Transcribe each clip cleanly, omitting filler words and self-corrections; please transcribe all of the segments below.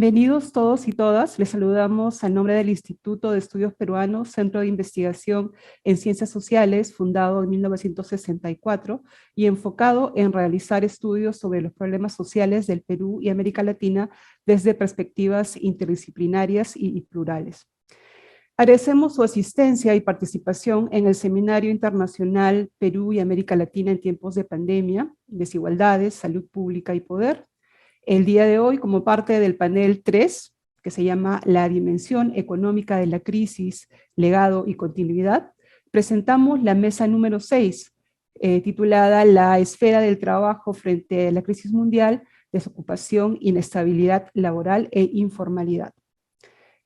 Bienvenidos todos y todas. Les saludamos al nombre del Instituto de Estudios Peruanos, Centro de Investigación en Ciencias Sociales, fundado en 1964 y enfocado en realizar estudios sobre los problemas sociales del Perú y América Latina desde perspectivas interdisciplinarias y plurales. Agradecemos su asistencia y participación en el Seminario Internacional Perú y América Latina en tiempos de pandemia, desigualdades, salud pública y poder. El día de hoy, como parte del panel 3, que se llama La dimensión económica de la crisis, legado y continuidad, presentamos la mesa número 6, titulada La esfera del trabajo frente a la crisis mundial, desocupación, inestabilidad laboral e informalidad.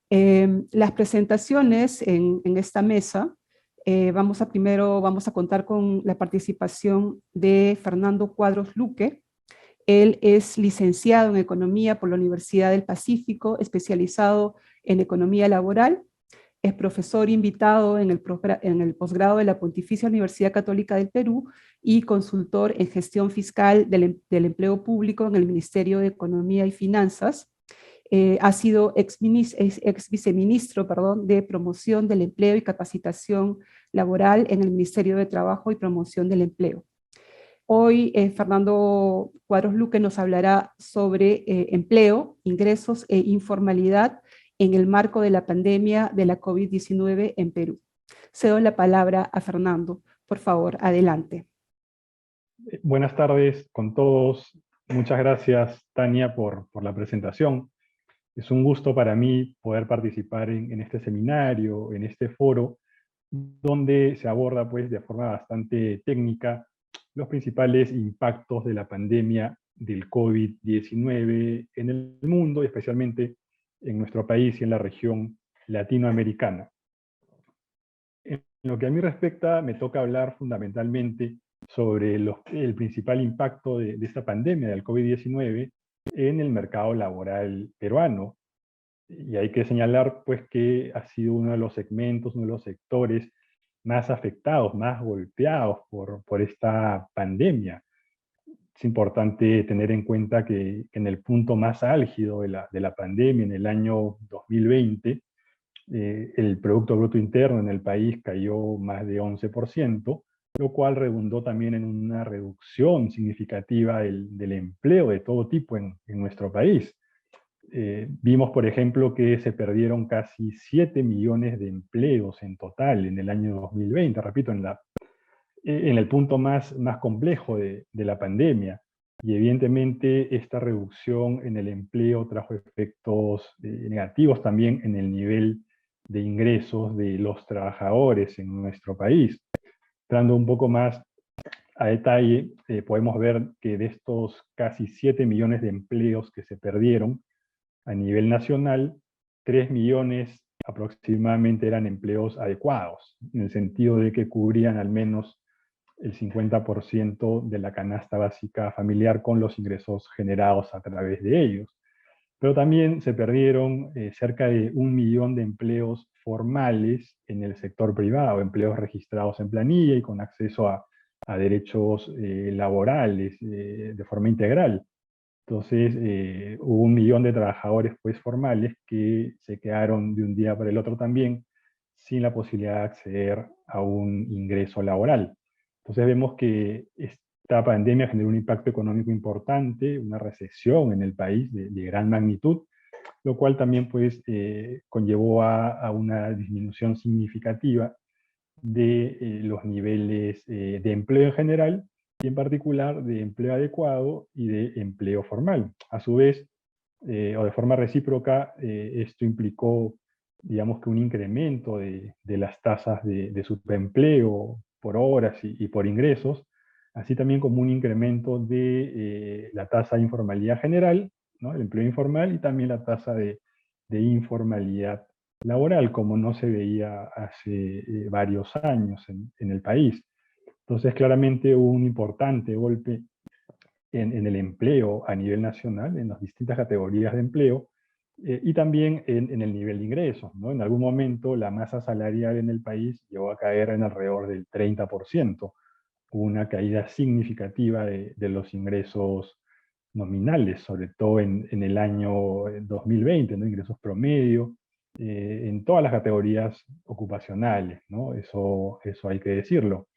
Las presentaciones en esta mesa, primero vamos a contar con la participación de Fernando Cuadros Luque. Él es licenciado en Economía por la Universidad del Pacífico, especializado en Economía Laboral. Es profesor invitado en el posgrado de la Pontificia Universidad Católica del Perú y consultor en gestión fiscal del empleo público en el Ministerio de Economía y Finanzas. Ha sido ex viceministro de Promoción del Empleo y Capacitación Laboral en el Ministerio de Trabajo y Promoción del Empleo. Hoy Fernando Cuadros Luque nos hablará sobre empleo, ingresos e informalidad en el marco de la pandemia de la COVID-19 en Perú. Cedo la palabra a Fernando. Por favor, adelante. Buenas tardes con todos. Muchas gracias, Tania, por la presentación. Es un gusto para mí poder participar en este seminario, en este foro, donde se aborda pues, de forma bastante técnica los principales impactos de la pandemia del COVID-19 en el mundo, y especialmente en nuestro país y en la región latinoamericana. En lo que a mí respecta, me toca hablar fundamentalmente sobre el principal impacto de esta pandemia del COVID-19 en el mercado laboral peruano. Y hay que señalar pues, que ha sido uno de los segmentos, uno de los sectores más afectados, más golpeados por esta pandemia. Es importante tener en cuenta que en el punto más álgido de la pandemia, en el año 2020, el Producto Bruto Interno en el país cayó más de 11%, lo cual redundó también en una reducción significativa del empleo de todo tipo en nuestro país. Vimos, por ejemplo, que se perdieron casi 7 millones de empleos en total en el año 2020, repito, en el punto más complejo de la pandemia. Y evidentemente esta reducción en el empleo trajo efectos negativos también en el nivel de ingresos de los trabajadores en nuestro país. Entrando un poco más a detalle, podemos ver que de estos casi 7 millones de empleos que se perdieron, a nivel nacional, 3 millones aproximadamente eran empleos adecuados, en el sentido de que cubrían al menos el 50% de la canasta básica familiar con los ingresos generados a través de ellos. Pero también se perdieron cerca de 1 millón de empleos formales en el sector privado, empleos registrados en planilla y con acceso a derechos laborales de forma integral. Entonces, hubo 1 millón de trabajadores pues, formales que se quedaron de un día para el otro también sin la posibilidad de acceder a un ingreso laboral. Entonces vemos que esta pandemia generó un impacto económico importante, una recesión en el país de gran magnitud, lo cual también pues, conllevó a una disminución significativa de los niveles de empleo en general, y en particular de empleo adecuado y de empleo formal. A su vez, o de forma recíproca, esto implicó, digamos que un incremento de las tasas de subempleo por horas y por ingresos, así también como un incremento de la tasa de informalidad general, ¿no? El empleo informal, y también la tasa de informalidad laboral, como no se veía hace varios años en el país. Entonces, claramente hubo un importante golpe en el empleo a nivel nacional, en las distintas categorías de empleo, y también en el nivel de ingresos, ¿no? En algún momento la masa salarial en el país llegó a caer en alrededor del 30%, una caída significativa de los ingresos nominales, sobre todo en el año 2020, ¿no? Ingresos promedio, en todas las categorías ocupacionales, ¿no? Eso hay que decirlo.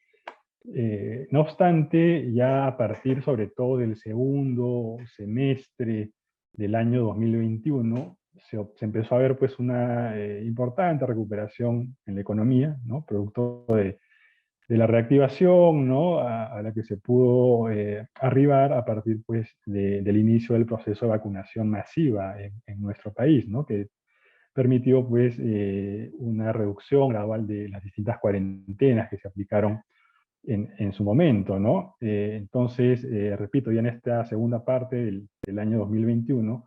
No obstante, ya a partir sobre todo del segundo semestre del año 2021, se empezó a ver pues una importante recuperación en la economía, ¿no? Producto de la reactivación, ¿no? A la que se pudo arribar a partir pues, del inicio del proceso de vacunación masiva en nuestro país, ¿no? Que permitió pues, una reducción gradual de las distintas cuarentenas que se aplicaron en su momento, ¿no? Entonces, repito, ya en esta segunda parte del año 2021,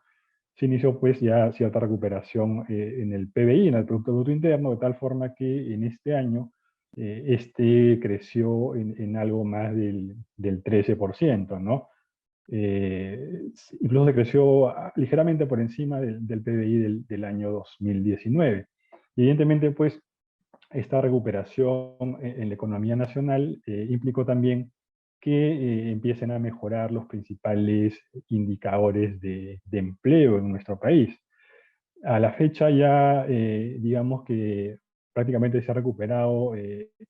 se inició pues ya cierta recuperación en el PBI, en el Producto Bruto Interno, de tal forma que en este año este creció en algo más del 13%, ¿no? Incluso se creció ligeramente por encima del PBI del año 2019. Y evidentemente, pues, esta recuperación en la economía nacional implicó también que empiecen a mejorar los principales indicadores de empleo en nuestro país. A la fecha ya, digamos que prácticamente se ha recuperado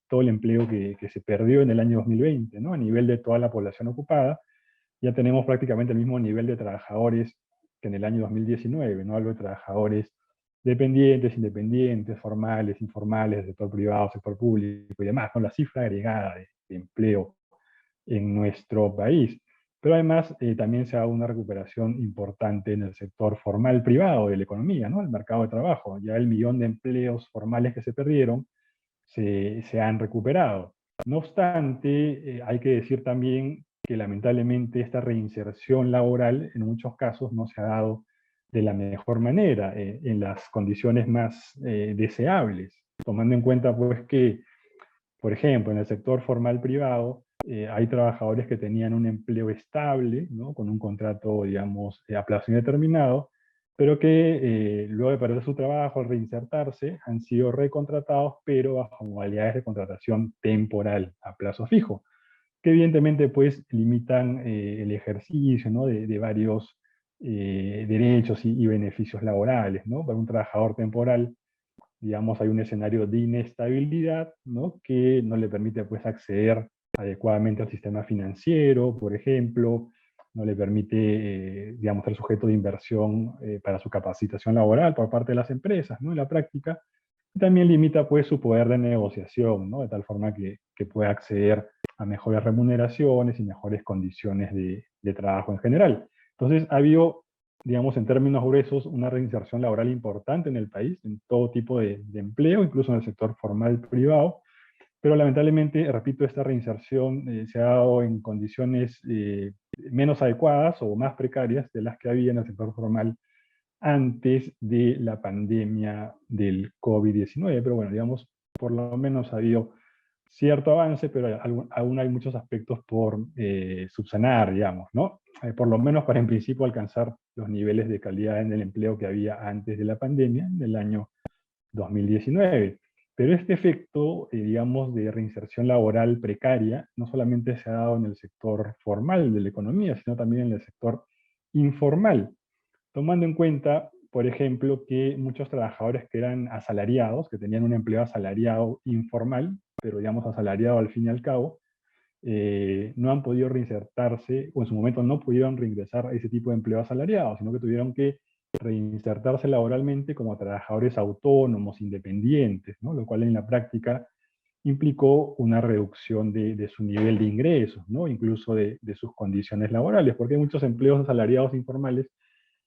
todo el empleo que se perdió en el año 2020, ¿no? A nivel de toda la población ocupada, ya tenemos prácticamente el mismo nivel de trabajadores que en el año 2019, ¿no? Hablo de trabajadores dependientes, independientes, formales, informales, sector privado, sector público y demás, ¿no? La cifra agregada de empleo en nuestro país. Pero además también se ha dado una recuperación importante en el sector formal privado de la economía, ¿no? El mercado de trabajo. Ya el millón de empleos formales que se perdieron se han recuperado. No obstante, hay que decir también que lamentablemente esta reinserción laboral en muchos casos no se ha dado de la mejor manera, en las condiciones más deseables, tomando en cuenta pues que, por ejemplo, en el sector formal privado, hay trabajadores que tenían un empleo estable, ¿no? Con un contrato, digamos, a plazo indeterminado, pero que luego de perder su trabajo al reinsertarse han sido recontratados, pero bajo modalidades de contratación temporal a plazo fijo, que evidentemente pues limitan el ejercicio, ¿no? de varios derechos y beneficios laborales, ¿no? Para un trabajador temporal, digamos, hay un escenario de inestabilidad, ¿no? Que no le permite pues acceder adecuadamente al sistema financiero, por ejemplo, no le permite, digamos, ser sujeto de inversión para su capacitación laboral por parte de las empresas, ¿no? En la práctica, y también limita pues su poder de negociación, ¿no? De tal forma que pueda acceder a mejores remuneraciones y mejores condiciones de trabajo en general. Entonces, ha habido, digamos, en términos gruesos, una reinserción laboral importante en el país, en todo tipo de empleo, incluso en el sector formal privado, pero lamentablemente, repito, esta reinserción se ha dado en condiciones menos adecuadas o más precarias de las que había en el sector formal antes de la pandemia del COVID-19. Pero bueno, digamos, por lo menos ha habido cierto avance, pero aún hay muchos aspectos por subsanar, digamos, ¿no? Por lo menos para en principio alcanzar los niveles de calidad en el empleo que había antes de la pandemia, del año 2019. Pero este efecto, digamos, de reinserción laboral precaria, no solamente se ha dado en el sector formal de la economía, sino también en el sector informal, tomando en cuenta, por ejemplo, que muchos trabajadores que eran asalariados, que tenían un empleo asalariado informal, pero digamos asalariado al fin y al cabo, no han podido reinsertarse, o en su momento no pudieron reingresar a ese tipo de empleo asalariado, sino que tuvieron que reinsertarse laboralmente como trabajadores autónomos, independientes, ¿no? Lo cual en la práctica implicó una reducción de su nivel de ingresos, ¿no? Incluso de sus condiciones laborales, porque hay muchos empleos asalariados informales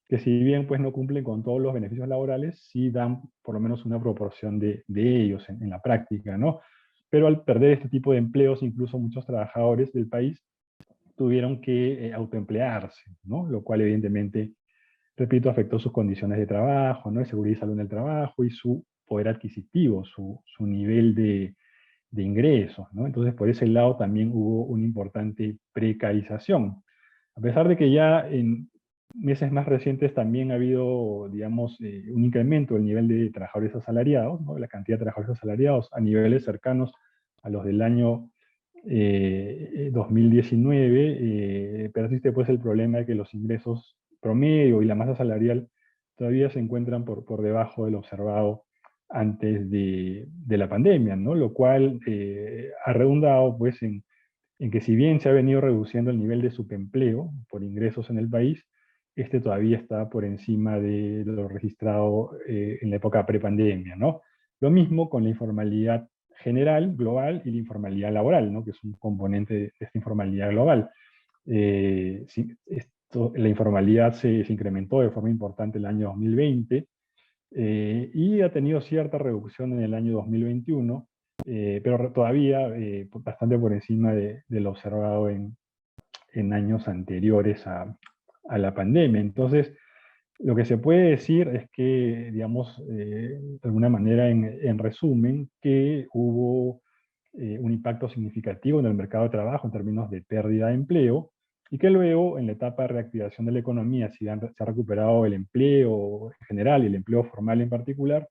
que, si bien pues no cumplen con todos los beneficios laborales, sí dan por lo menos una proporción de ellos en la práctica, ¿no? Pero al perder este tipo de empleos, incluso muchos trabajadores del país tuvieron que autoemplearse, ¿no? Lo cual evidentemente, repito, afectó sus condiciones de trabajo, ¿no? De seguridad y salud en el trabajo y su poder adquisitivo, su nivel de ingresos, ¿no? Entonces, por ese lado también hubo una importante precarización. A pesar de que ya en meses más recientes también ha habido, digamos, un incremento del nivel de trabajadores asalariados, ¿no? La cantidad de trabajadores asalariados a niveles cercanos a los del año 2019, persiste pues el problema de que los ingresos promedio y la masa salarial todavía se encuentran por debajo del observado antes de la pandemia, ¿no? Lo cual ha redundado pues en que si bien se ha venido reduciendo el nivel de subempleo por ingresos en el país, este todavía está por encima de lo registrado en la época prepandemia, ¿no? Lo mismo con la informalidad general, global, y la informalidad laboral, ¿no? Que es un componente de esta informalidad global. La informalidad se incrementó de forma importante el año 2020 y ha tenido cierta reducción en el año 2021, pero todavía bastante por encima de lo observado en años anteriores a la pandemia. Entonces, lo que se puede decir es que, digamos, de alguna manera, en resumen, que hubo un impacto significativo en el mercado de trabajo en términos de pérdida de empleo, y que luego, en la etapa de reactivación de la economía, se ha recuperado el empleo en general y el empleo formal en particular.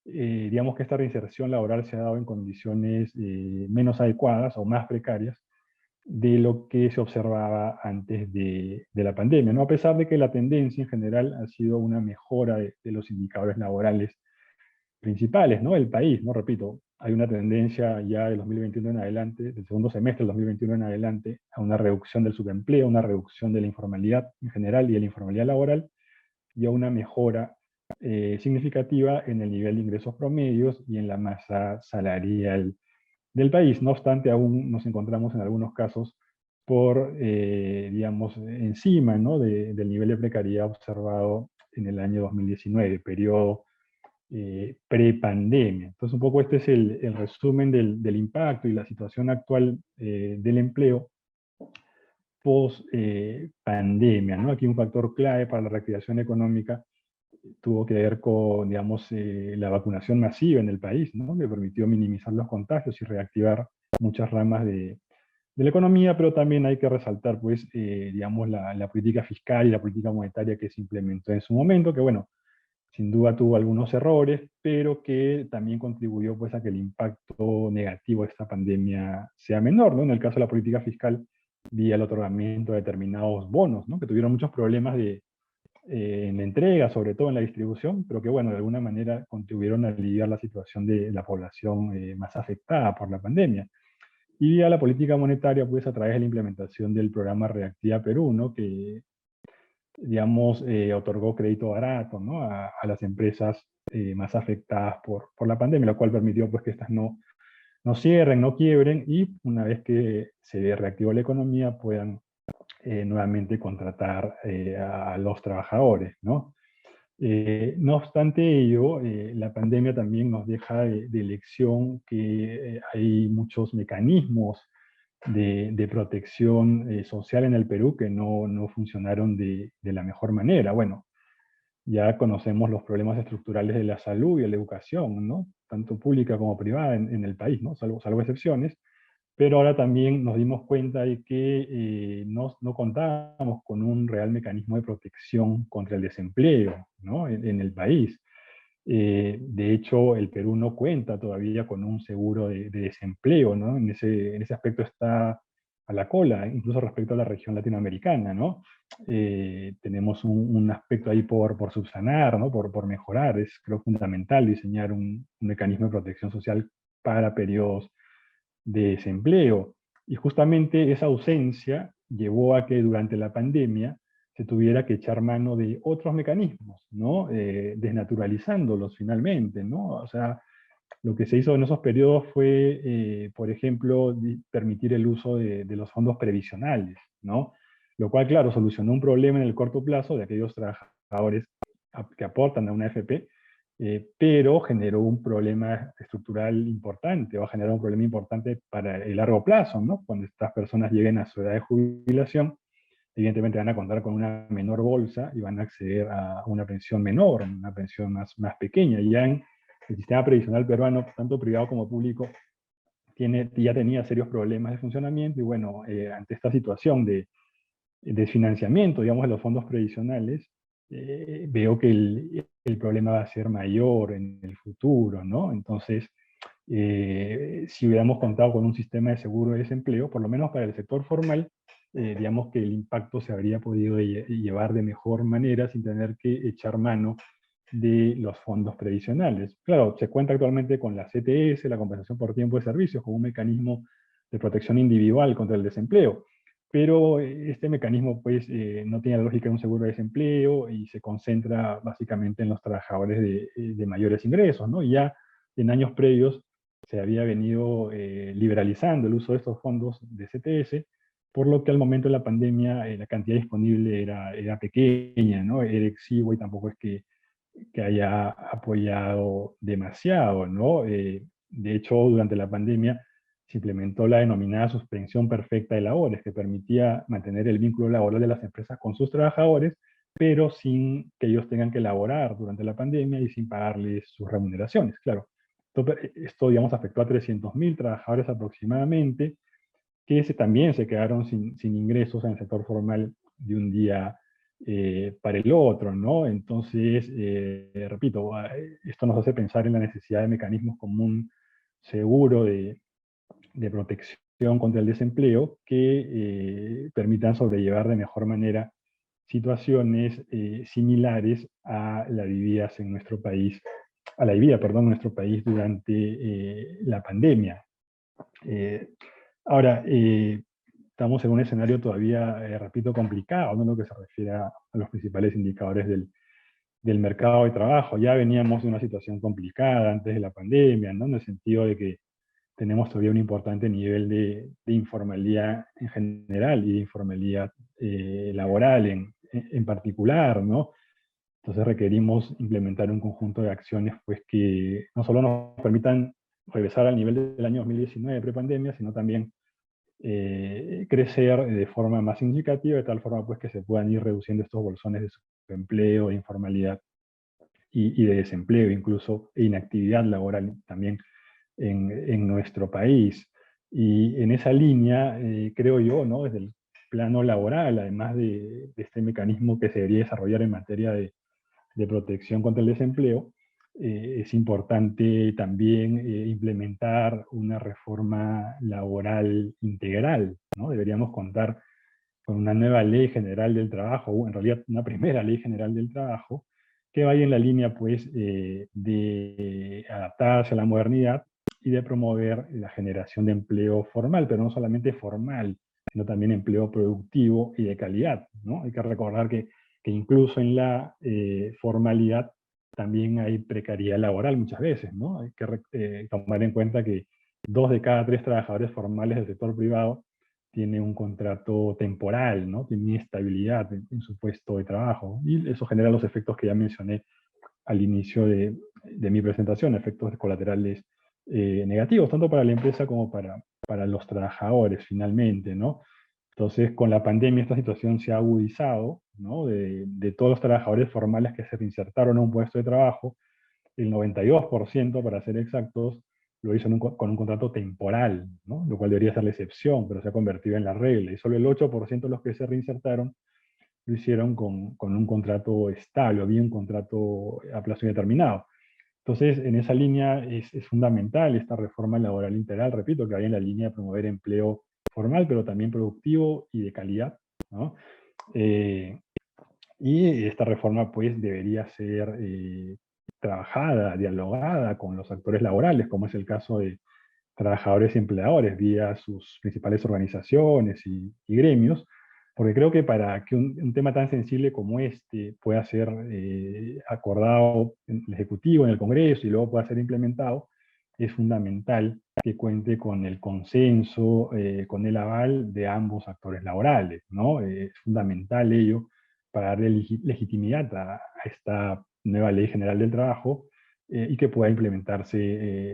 Digamos que esta reinserción laboral se ha dado en condiciones menos adecuadas o más precarias de lo que se observaba antes de la pandemia, ¿no? A pesar de que la tendencia en general ha sido una mejora de los indicadores laborales principales, ¿no? El país, ¿no? Repito, hay una tendencia ya del 2021 en adelante, del segundo semestre del 2021 en adelante, a una reducción del subempleo, una reducción de la informalidad en general y de la informalidad laboral, y a una mejora significativa en el nivel de ingresos promedios y en la masa salarial del país. No obstante, aún nos encontramos en algunos casos por, digamos, encima, ¿no? del nivel de precariedad observado en el año 2019, periodo pre-pandemia. Entonces, un poco este es el resumen del impacto y la situación actual del empleo post-pandemia, ¿no? Aquí un factor clave para la reactivación económica tuvo que ver con, digamos, la vacunación masiva en el país, ¿no? Que permitió minimizar los contagios y reactivar muchas ramas de la economía, pero también hay que resaltar, pues, digamos, la política fiscal y la política monetaria que se implementó en su momento, que, bueno, sin duda tuvo algunos errores, pero que también contribuyó, pues, a que el impacto negativo de esta pandemia sea menor, ¿no? En el caso de la política fiscal, vía el otorgamiento de determinados bonos, ¿no? Que tuvieron muchos problemas en la entrega, sobre todo en la distribución, pero que, bueno, de alguna manera contribuyeron a aliviar la situación de la población más afectada por la pandemia. Y a la política monetaria, pues, a través de la implementación del programa Reactiva Perú, ¿no? Que, digamos, otorgó crédito barato, ¿no? a las empresas más afectadas por la pandemia, lo cual permitió, pues, que estas no cierren, no quiebren, y una vez que se reactivó la economía puedan nuevamente contratar a los trabajadores, ¿no? No obstante ello, la pandemia también nos deja de lección que hay muchos mecanismos de protección social en el Perú que no funcionaron de la mejor manera. Bueno, ya conocemos los problemas estructurales de la salud y de la educación, ¿no? Tanto pública como privada en el país, ¿no? Salvo excepciones. Pero ahora también nos dimos cuenta de que no contábamos con un real mecanismo de protección contra el desempleo, ¿no? en el país. De hecho, el Perú no cuenta todavía con un seguro de desempleo, ¿no? En ese aspecto está a la cola, incluso respecto a la región latinoamericana, ¿no? Tenemos un aspecto ahí por subsanar, ¿no? Por mejorar. Es, creo, fundamental diseñar un mecanismo de protección social para periodos de desempleo. Y justamente esa ausencia llevó a que durante la pandemia se tuviera que echar mano de otros mecanismos, ¿no? Desnaturalizándolos finalmente, ¿no? O sea, lo que se hizo en esos periodos fue, por ejemplo, permitir el uso de los fondos previsionales, ¿no? Lo cual, claro, solucionó un problema en el corto plazo de aquellos trabajadores que aportan a una AFP, pero generó un problema estructural importante, va a generar un problema importante para el largo plazo, ¿no? Cuando estas personas lleguen a su edad de jubilación, evidentemente van a contar con una menor bolsa y van a acceder a una pensión menor, una pensión más pequeña. Y ya en el sistema previsional peruano, tanto privado como público, ya tenía serios problemas de funcionamiento, y bueno, ante esta situación de desfinanciamiento, digamos, de los fondos previsionales, veo que el problema va a ser mayor en el futuro, ¿no? Entonces, Si hubiéramos contado con un sistema de seguro de desempleo, por lo menos para el sector formal, digamos que el impacto se habría podido llevar de mejor manera sin tener que echar mano de los fondos previsionales. Claro, se cuenta actualmente con la CTS, la compensación por tiempo de servicios, como un mecanismo de protección individual contra el desempleo, pero este mecanismo pues no tiene la lógica de un seguro de desempleo y se concentra básicamente en los trabajadores de mayores ingresos, ¿no? Y ya en años previos se había venido liberalizando el uso de estos fondos de CTS, por lo que al momento de la pandemia la cantidad disponible era pequeña, ¿no? Era exigua y tampoco es que haya apoyado demasiado, ¿no? De hecho, durante la pandemia se implementó la denominada suspensión perfecta de labores, que permitía mantener el vínculo laboral de las empresas con sus trabajadores, pero sin que ellos tengan que laborar durante la pandemia y sin pagarles sus remuneraciones, claro. Esto digamos, afectó a 300.000 trabajadores aproximadamente, que también se quedaron sin ingresos en el sector formal de un día para el otro, ¿no? Entonces, repito, esto nos hace pensar en la necesidad de mecanismos como un seguro de protección contra el desempleo que permitan sobrellevar de mejor manera situaciones similares a la vividas en nuestro país, a la vivida, perdón, en nuestro país durante la pandemia. Ahora, estamos en un escenario todavía, repito, complicado, ¿no? En lo que se refiere a los principales indicadores del mercado de trabajo. Ya veníamos de una situación complicada antes de la pandemia, ¿no? En el sentido de que tenemos todavía un importante nivel de informalidad en general y de informalidad laboral en particular, ¿no? Entonces requerimos implementar un conjunto de acciones pues, que no solo nos permitan regresar al nivel del año 2019 prepandemia, sino también crecer de forma más significativa, de tal forma pues, que se puedan ir reduciendo estos bolsones de subempleo, de informalidad y de desempleo, incluso e inactividad laboral también en nuestro país. Y en esa línea, creo yo, ¿no? Desde el plano laboral, además de este mecanismo que se debería desarrollar en materia de protección contra el desempleo, es importante también implementar una reforma laboral integral, ¿no? Deberíamos contar con una nueva ley general del trabajo, o en realidad una primera ley general del trabajo, que vaya en la línea pues, de adaptarse a la modernidad y de promover la generación de empleo formal, pero no solamente formal, sino también empleo productivo y de calidad, ¿no? Hay que recordar que incluso en la formalidad también hay precariedad laboral muchas veces, ¿no? Hay que tomar en cuenta que 2 de cada 3 trabajadores formales del sector privado tiene un contrato temporal, ¿no? Tiene inestabilidad en su puesto de trabajo. Y eso genera los efectos que ya mencioné al inicio de mi presentación, efectos colaterales negativos, tanto para la empresa como para los trabajadores, finalmente, ¿no? Entonces, con la pandemia esta situación se ha agudizado, ¿no? De todos los trabajadores formales que se reinsertaron a un puesto de trabajo, el 92%, para ser exactos, lo hizo con un contrato temporal, ¿no? Lo cual debería ser la excepción, pero se ha convertido en la regla. Y solo el 8% de los que se reinsertaron lo hicieron con un contrato estable, o bien un contrato a plazo indeterminado. Entonces, en esa línea es fundamental esta reforma laboral integral, repito, que vaya en la línea de promover empleo formal, pero también productivo y de calidad, ¿no? Y esta reforma pues debería ser trabajada, dialogada con los actores laborales, como es el caso de trabajadores y empleadores, vía sus principales organizaciones y gremios, porque creo que para que un tema tan sensible como este pueda ser acordado en el Ejecutivo, en el Congreso y luego pueda ser implementado, es fundamental que cuente con el consenso, con el aval de ambos actores laborales, ¿no? Es fundamental ello para darle legitimidad a esta nueva Ley General del Trabajo y que pueda implementarse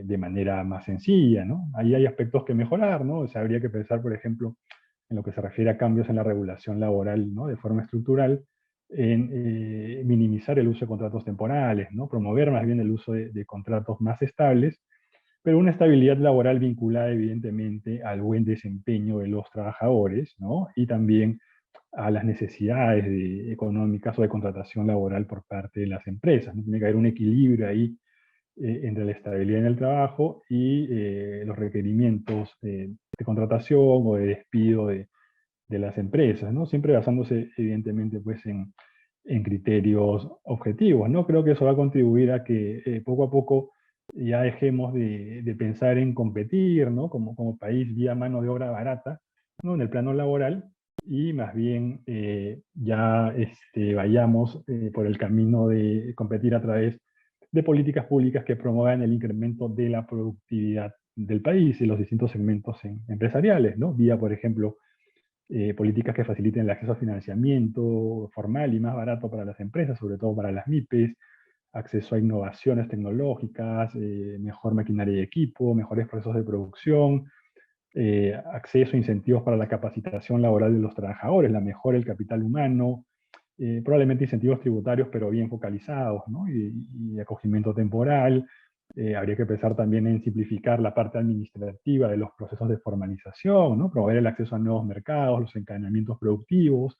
de manera más sencilla, ¿no? Ahí hay aspectos que mejorar, ¿no? O sea, habría que pensar, por ejemplo, en lo que se refiere a cambios en la regulación laboral, ¿no? De forma estructural, en minimizar el uso de contratos temporales, ¿no? Promover más bien el uso de contratos más estables, pero una estabilidad laboral vinculada evidentemente al buen desempeño de los trabajadores, ¿no? Y también a las necesidades económicas o de contratación laboral por parte de las empresas, ¿no? Tiene que haber un equilibrio ahí entre la estabilidad en el trabajo y los requerimientos de contratación o de despido de las empresas, ¿no? Siempre basándose evidentemente pues en criterios objetivos, ¿no? Creo que eso va a contribuir a que poco a poco ya dejemos de pensar en competir, ¿no? Como país vía mano de obra barata, ¿no? En el plano laboral, y más bien ya vayamos por el camino de competir a través de políticas públicas que promuevan el incremento de la productividad del país y los distintos segmentos empresariales, ¿no? Vía, por ejemplo, políticas que faciliten el acceso a financiamiento formal y más barato para las empresas, sobre todo para las MIPES, acceso a innovaciones tecnológicas, mejor maquinaria y equipo, mejores procesos de producción, acceso a incentivos para la capacitación laboral de los trabajadores, la mejora del capital humano, probablemente incentivos tributarios, pero bien focalizados, ¿no? Y acogimiento temporal. Habría que pensar también en simplificar la parte administrativa de los procesos de formalización, ¿no? Promover el acceso a nuevos mercados, los encadenamientos productivos,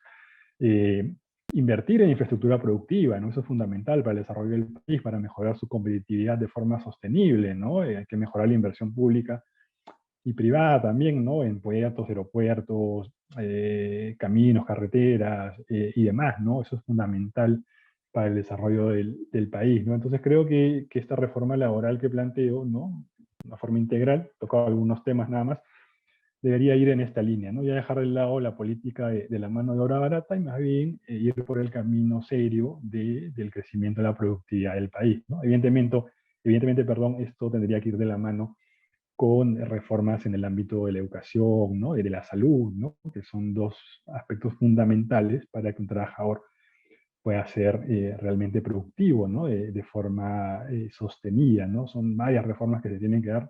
eh, invertir en infraestructura productiva, ¿no? Eso es fundamental para el desarrollo del país, para mejorar su competitividad de forma sostenible, ¿no? Hay que mejorar la inversión pública y privada también, ¿no? En puertos, aeropuertos, caminos, carreteras y demás, ¿no? Eso es fundamental para el desarrollo del país, ¿no? Entonces creo que esta reforma laboral que planteo, ¿no? Una forma integral, tocado algunos temas nada más, debería ir en esta línea, ¿no? Ya dejar de lado la política de la mano de obra barata y más bien ir por el camino serio del crecimiento de la productividad del país, ¿no? Evidentemente, perdón, esto tendría que ir de la mano con reformas en el ámbito de la educación, ¿no? Y de la salud, ¿no? Que son dos aspectos fundamentales para que un trabajador pueda ser realmente productivo, ¿no? De forma sostenida, ¿no? Son varias reformas que se tienen que dar.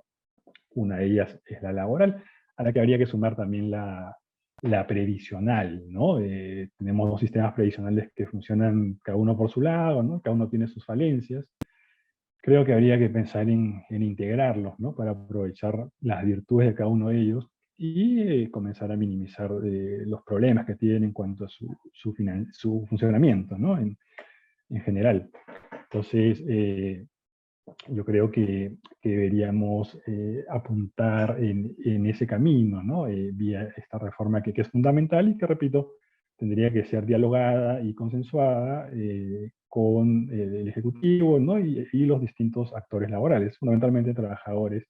Una de ellas es la laboral, a la que habría que sumar también la previsional, ¿no? Tenemos dos sistemas previsionales que funcionan cada uno por su lado, ¿no? Cada uno tiene sus falencias. Creo que habría que pensar en integrarlos, ¿no? Para aprovechar las virtudes de cada uno de ellos y comenzar a minimizar los problemas que tienen en cuanto a su funcionamiento, ¿no? En general. Entonces, yo creo que deberíamos apuntar en ese camino, ¿no? Vía esta reforma que es fundamental y que, repito, tendría que ser dialogada y consensuada con el Ejecutivo, ¿no? Y los distintos actores laborales, fundamentalmente trabajadores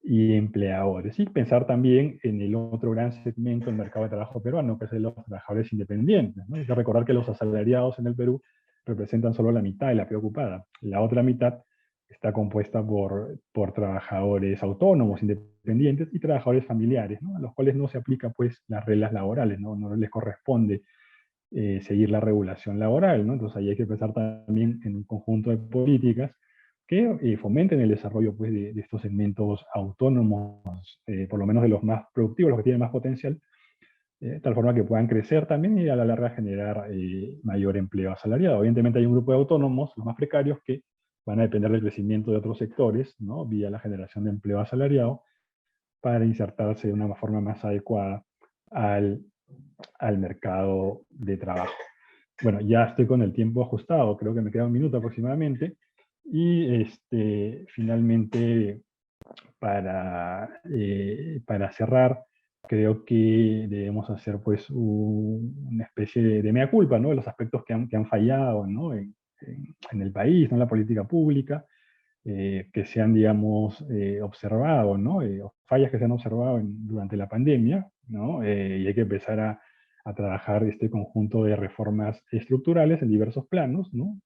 y empleadores. Y pensar también en el otro gran segmento del mercado de trabajo peruano, que es el de los trabajadores independientes, ¿no? Hay que recordar que los asalariados en el Perú representan solo la mitad de la preocupada. La otra mitad está compuesta por trabajadores autónomos, independientes y trabajadores familiares, ¿no? A los cuales no se aplican pues las reglas laborales, ¿no? No les corresponde seguir la regulación laboral, ¿no? Entonces ahí hay que pensar también en un conjunto de políticas que fomenten el desarrollo pues, de estos segmentos autónomos, por lo menos de los más productivos, los que tienen más potencial, de tal forma que puedan crecer también y a la larga generar mayor empleo asalariado. Evidentemente hay un grupo de autónomos, los más precarios, que van a depender del crecimiento de otros sectores, ¿no? Vía la generación de empleo asalariado, para insertarse de una forma más adecuada al mercado de trabajo. Bueno, ya estoy con el tiempo ajustado, creo que me queda un minuto aproximadamente. Y finalmente, para cerrar, creo que debemos hacer pues una especie de mea culpa, ¿no? De los aspectos que han fallado, ¿no? En el país, ¿no? En la política pública, que se han, digamos, observado, ¿no? Fallas que se han observado durante la pandemia, ¿no? Y hay que empezar a trabajar este conjunto de reformas estructurales en diversos planos, ¿no?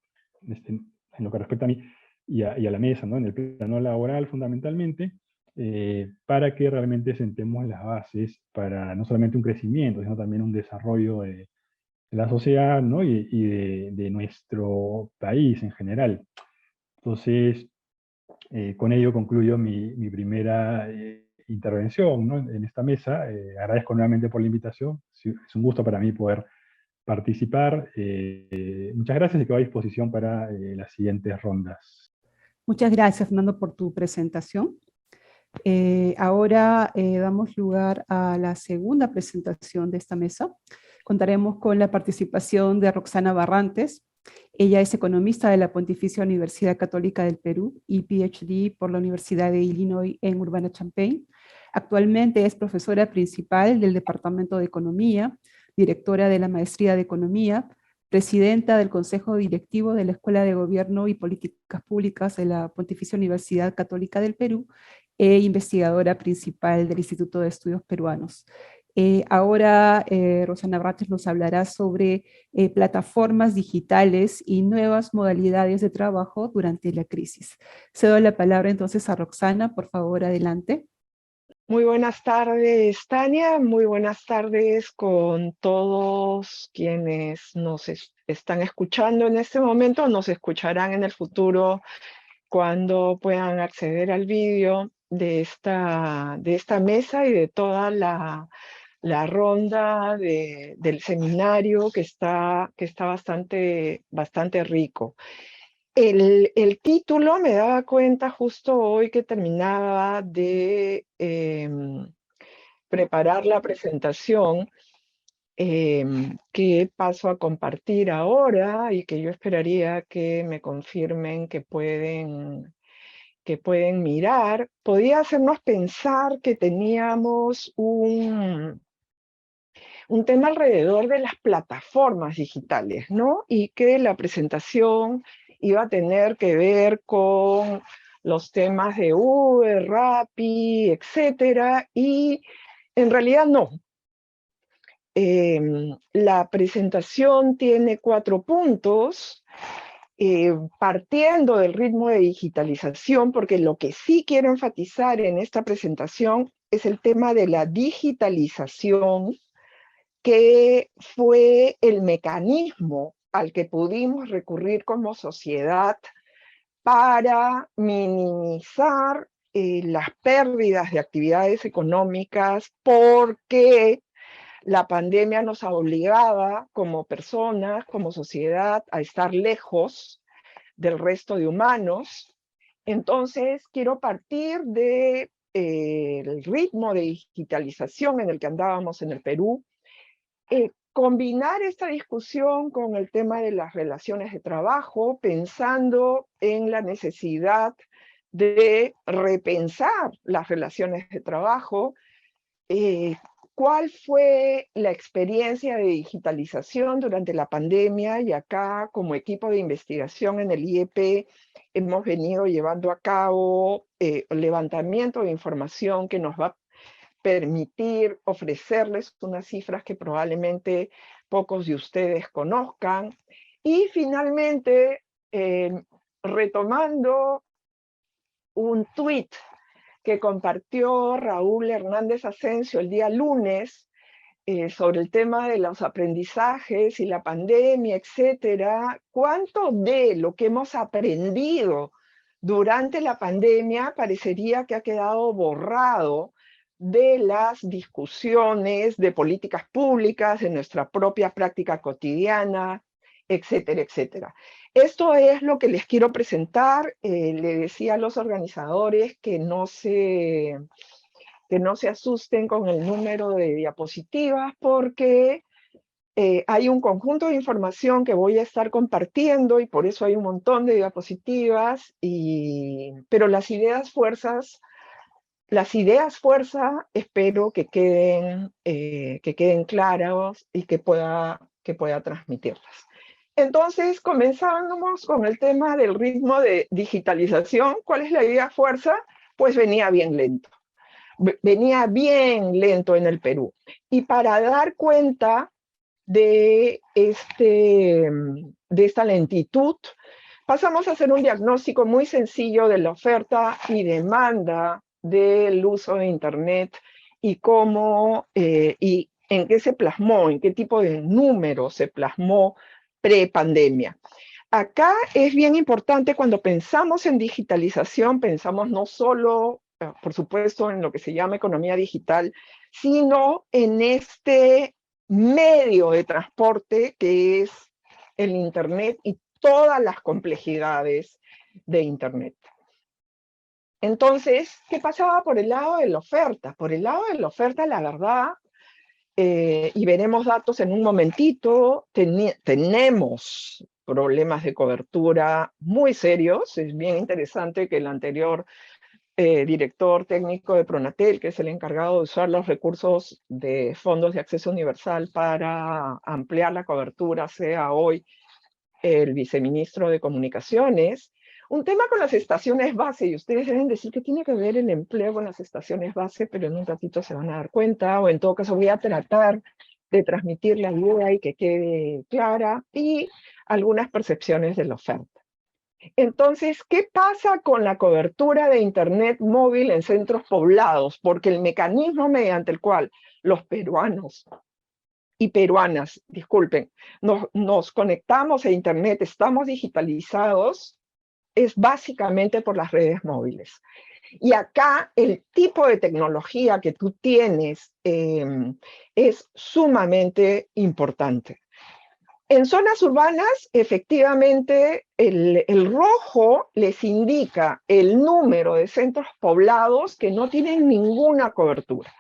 En lo que respecta a mí y a la mesa, ¿no? En el plano laboral fundamentalmente, para que realmente sentemos las bases para no solamente un crecimiento, sino también un desarrollo de la sociedad, ¿no? Y de nuestro país en general. Entonces, con ello concluyo mi primera intervención, ¿no? En esta mesa. Agradezco nuevamente por la invitación. Sí, es un gusto para mí poder participar. Muchas gracias y quedo a disposición para las siguientes rondas. Muchas gracias, Fernando, por tu presentación. Ahora damos lugar a la segunda presentación de esta mesa. Contaremos con la participación de Roxana Barrantes. Ella es economista de la Pontificia Universidad Católica del Perú y PhD por la Universidad de Illinois en Urbana-Champaign. Actualmente es profesora principal del Departamento de Economía, directora de la Maestría de Economía, presidenta del Consejo Directivo de la Escuela de Gobierno y Políticas Públicas de la Pontificia Universidad Católica del Perú e investigadora principal del Instituto de Estudios Peruanos. Ahora Rosana Braches nos hablará sobre plataformas digitales y nuevas modalidades de trabajo durante la crisis. Cedo la palabra entonces a Roxana, por favor, adelante. Muy buenas tardes, Tania. Muy buenas tardes con todos quienes nos están escuchando en este momento, nos escucharán en el futuro cuando puedan acceder al vídeo de esta mesa y de toda la ronda del seminario que está bastante rico. El título me daba cuenta justo hoy que terminaba de preparar la presentación que paso a compartir ahora y que yo esperaría que me confirmen que pueden mirar. Podía hacernos pensar que teníamos un tema alrededor de las plataformas digitales, ¿no? Y que la presentación iba a tener que ver con los temas de Uber, Rappi, etcétera, y en realidad no. La presentación tiene 4 puntos, partiendo del ritmo de digitalización, porque lo que sí quiero enfatizar en esta presentación es el tema de la digitalización, que fue el mecanismo al que pudimos recurrir como sociedad para minimizar las pérdidas de actividades económicas, porque la pandemia nos obligaba como personas, como sociedad, a estar lejos del resto de humanos. Entonces, quiero partir del ritmo de digitalización en el que andábamos en el Perú, combinar esta discusión con el tema de las relaciones de trabajo, pensando en la necesidad de repensar las relaciones de trabajo. ¿Cuál fue la experiencia de digitalización durante la pandemia? Y acá, como equipo de investigación en el IEP, hemos venido llevando a cabo levantamiento de información que nos va a permitir ofrecerles unas cifras que probablemente pocos de ustedes conozcan. Y finalmente, retomando un tuit que compartió Raúl Hernández Asensio el día lunes sobre el tema de los aprendizajes y la pandemia, etcétera, ¿cuánto de lo que hemos aprendido durante la pandemia parecería que ha quedado borrado de las discusiones de políticas públicas, de nuestra propia práctica cotidiana, etcétera, etcétera? Esto es lo que les quiero presentar. Le decía a los organizadores que no se asusten con el número de diapositivas, porque hay un conjunto de información que voy a estar compartiendo y por eso hay un montón de diapositivas, pero las ideas fuerza espero que queden claras y que pueda transmitirlas. Entonces, comenzamos con el tema del ritmo de digitalización. ¿Cuál es la idea fuerza? Pues venía bien lento en el Perú. Y para dar cuenta de esta lentitud, pasamos a hacer un diagnóstico muy sencillo de la oferta y demanda del uso de Internet y cómo y en qué se plasmó, en qué tipo de número se plasmó pre-pandemia. Acá es bien importante, cuando pensamos en digitalización, pensamos no solo, por supuesto, en lo que se llama economía digital, sino en este medio de transporte que es el Internet y todas las complejidades de Internet. Entonces, ¿qué pasaba por el lado de la oferta? Por el lado de la oferta, la verdad, y veremos datos en un momentito, tenemos problemas de cobertura muy serios. Es bien interesante que el anterior director técnico de Pronatel, que es el encargado de usar los recursos de fondos de acceso universal para ampliar la cobertura, sea hoy el viceministro de Comunicaciones. Un tema con las estaciones base, y ustedes deben decir que tiene que ver el empleo con las estaciones base, pero en un ratito se van a dar cuenta, o en todo caso voy a tratar de transmitir la idea y que quede clara, y algunas percepciones de la oferta. Entonces, ¿qué pasa con la cobertura de Internet móvil en centros poblados? Porque el mecanismo mediante el cual los peruanos y peruanas, disculpen, nos conectamos a Internet, estamos digitalizados, es básicamente por las redes móviles. Y acá el tipo de tecnología que tú tienes es sumamente importante. En zonas urbanas, efectivamente, el rojo les indica el número de centros poblados que no tienen ninguna cobertura.